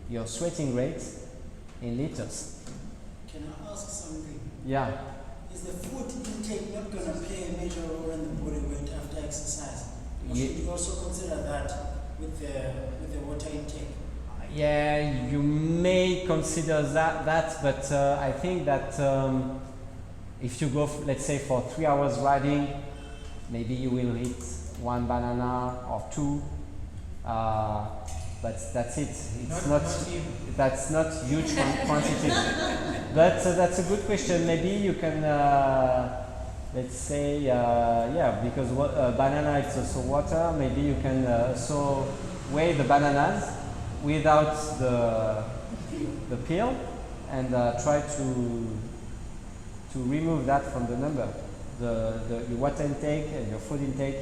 A: your sweating rate in liters.
G: Can I ask something?
A: Yeah.
G: Is the food intake not going to play a major role in the body weight after exercise? Or should you also consider that with the water intake?
A: Yeah, you may consider that, but I think that if you go, let's say, for 3 hours riding, maybe you will eat 1 banana or 2, but that's it. That's not huge quantity. But that's a good question. Maybe you can, let's say, yeah, because banana is also water. Maybe you can also weigh the bananas without the peel and try to remove that from the number. Your water intake and your food intake,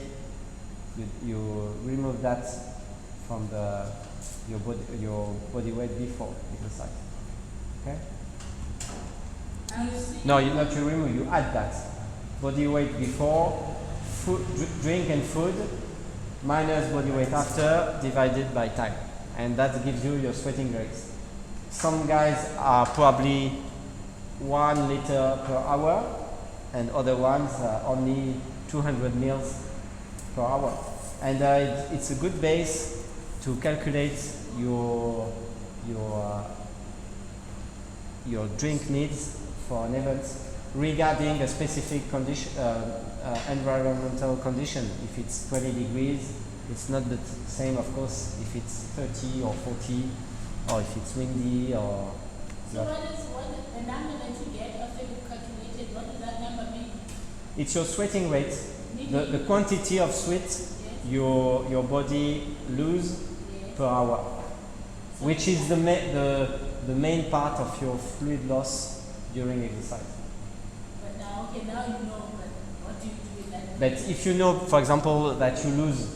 A: you remove that from your body weight before exercise. Okay? No, not you remove. You add that body weight before, food, drink and food, minus body weight after, divided by time, and that gives you your sweating rates. Some guys are probably 1 liter per hour, and other ones only 200 mils per hour. And it's a good base to calculate your drink needs for an event regarding a specific condition, environmental condition. If it's 20 degrees, it's not the same, of course, if it's 30 or 40, or if it's windy or...
C: So what the number that you get after you calculated, what does that number mean?
A: It's your sweating rate, the quantity of sweat your body lose per hour, which is the main part of your fluid loss during exercise.
C: But now, okay, now you know, but what do you do with that?
A: But if you know, for example, that you lose,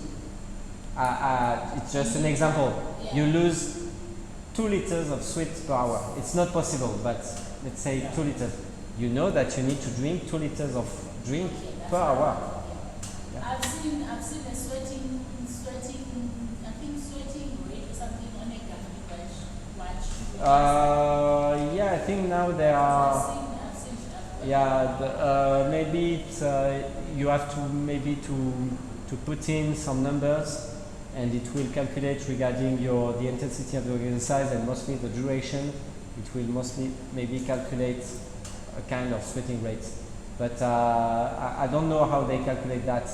A: it's just an example, you lose 2 liters of sweat per hour. It's not possible, but let's say 2 liters. You know that you need to drink 2 liters of drink per hour.
C: Yeah. I've seen a sweating, I think sweating rate or something on a gummy watch.
A: Yeah, I think now there are.
C: I've seen
A: Yeah, maybe it's you have to maybe to put in some numbers, and it will calculate regarding the intensity of the exercise and mostly the duration. It will mostly maybe calculate a kind of sweating rate, but I don't know how they calculate that.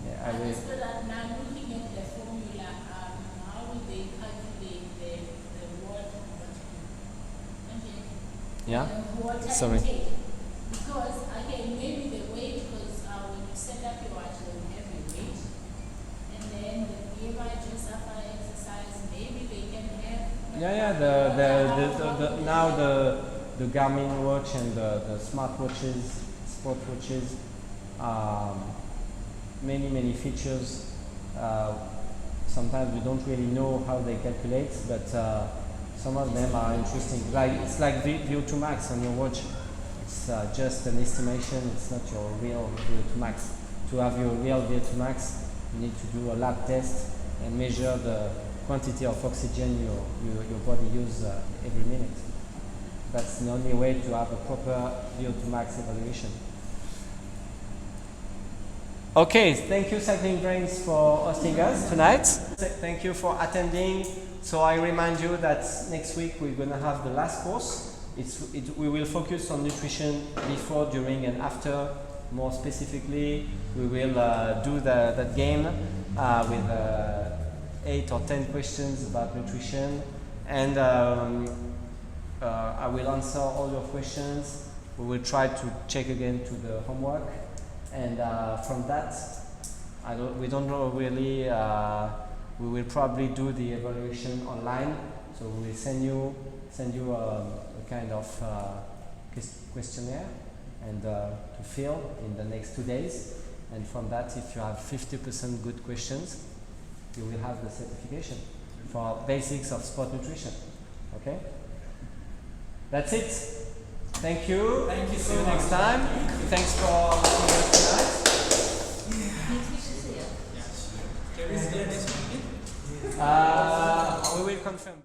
A: Yeah, I will.
C: Understood that. Now looking at the formula, how will they calculate the water?
A: Yeah.
C: Water
A: Sorry.
C: intake? Because again, maybe the weight, because when you set up your watch, you have your weight, and then the BMI just after exercise, maybe they can have.
A: The now the Garmin watch and the smart watches, sport watches, many features. Sometimes we don't really know how they calculate, but some of them are interesting. It's like VO2 max on your watch. It's just an estimation. It's not your real VO2 max. To have your real VO2 max, you need to do a lab test and measure the quantity of oxygen your body uses every minute. That's the only way to have a proper VO2 max evaluation. Okay, thank you Cycling Brains for hosting us tonight. Thank you for attending. So I remind you that next week we're going to have the last course. We will focus on nutrition before, during and after. More specifically, we will do that game with 8 or 10 questions about nutrition, and I will answer all your questions. We will try to check again to the homework, and from that, we don't know really. We will probably do the evaluation online. So we will send you a kind of questionnaire and to fill in the next 2 days. And from that, if you have 50% good questions, you will have the certification for basics of sport nutrition. Okay? That's it. Thank you.
B: Thank you so
A: See you
B: much.
A: next time. Thanks for listening to us tonight.
B: There is a next meeting.
A: We will confirm.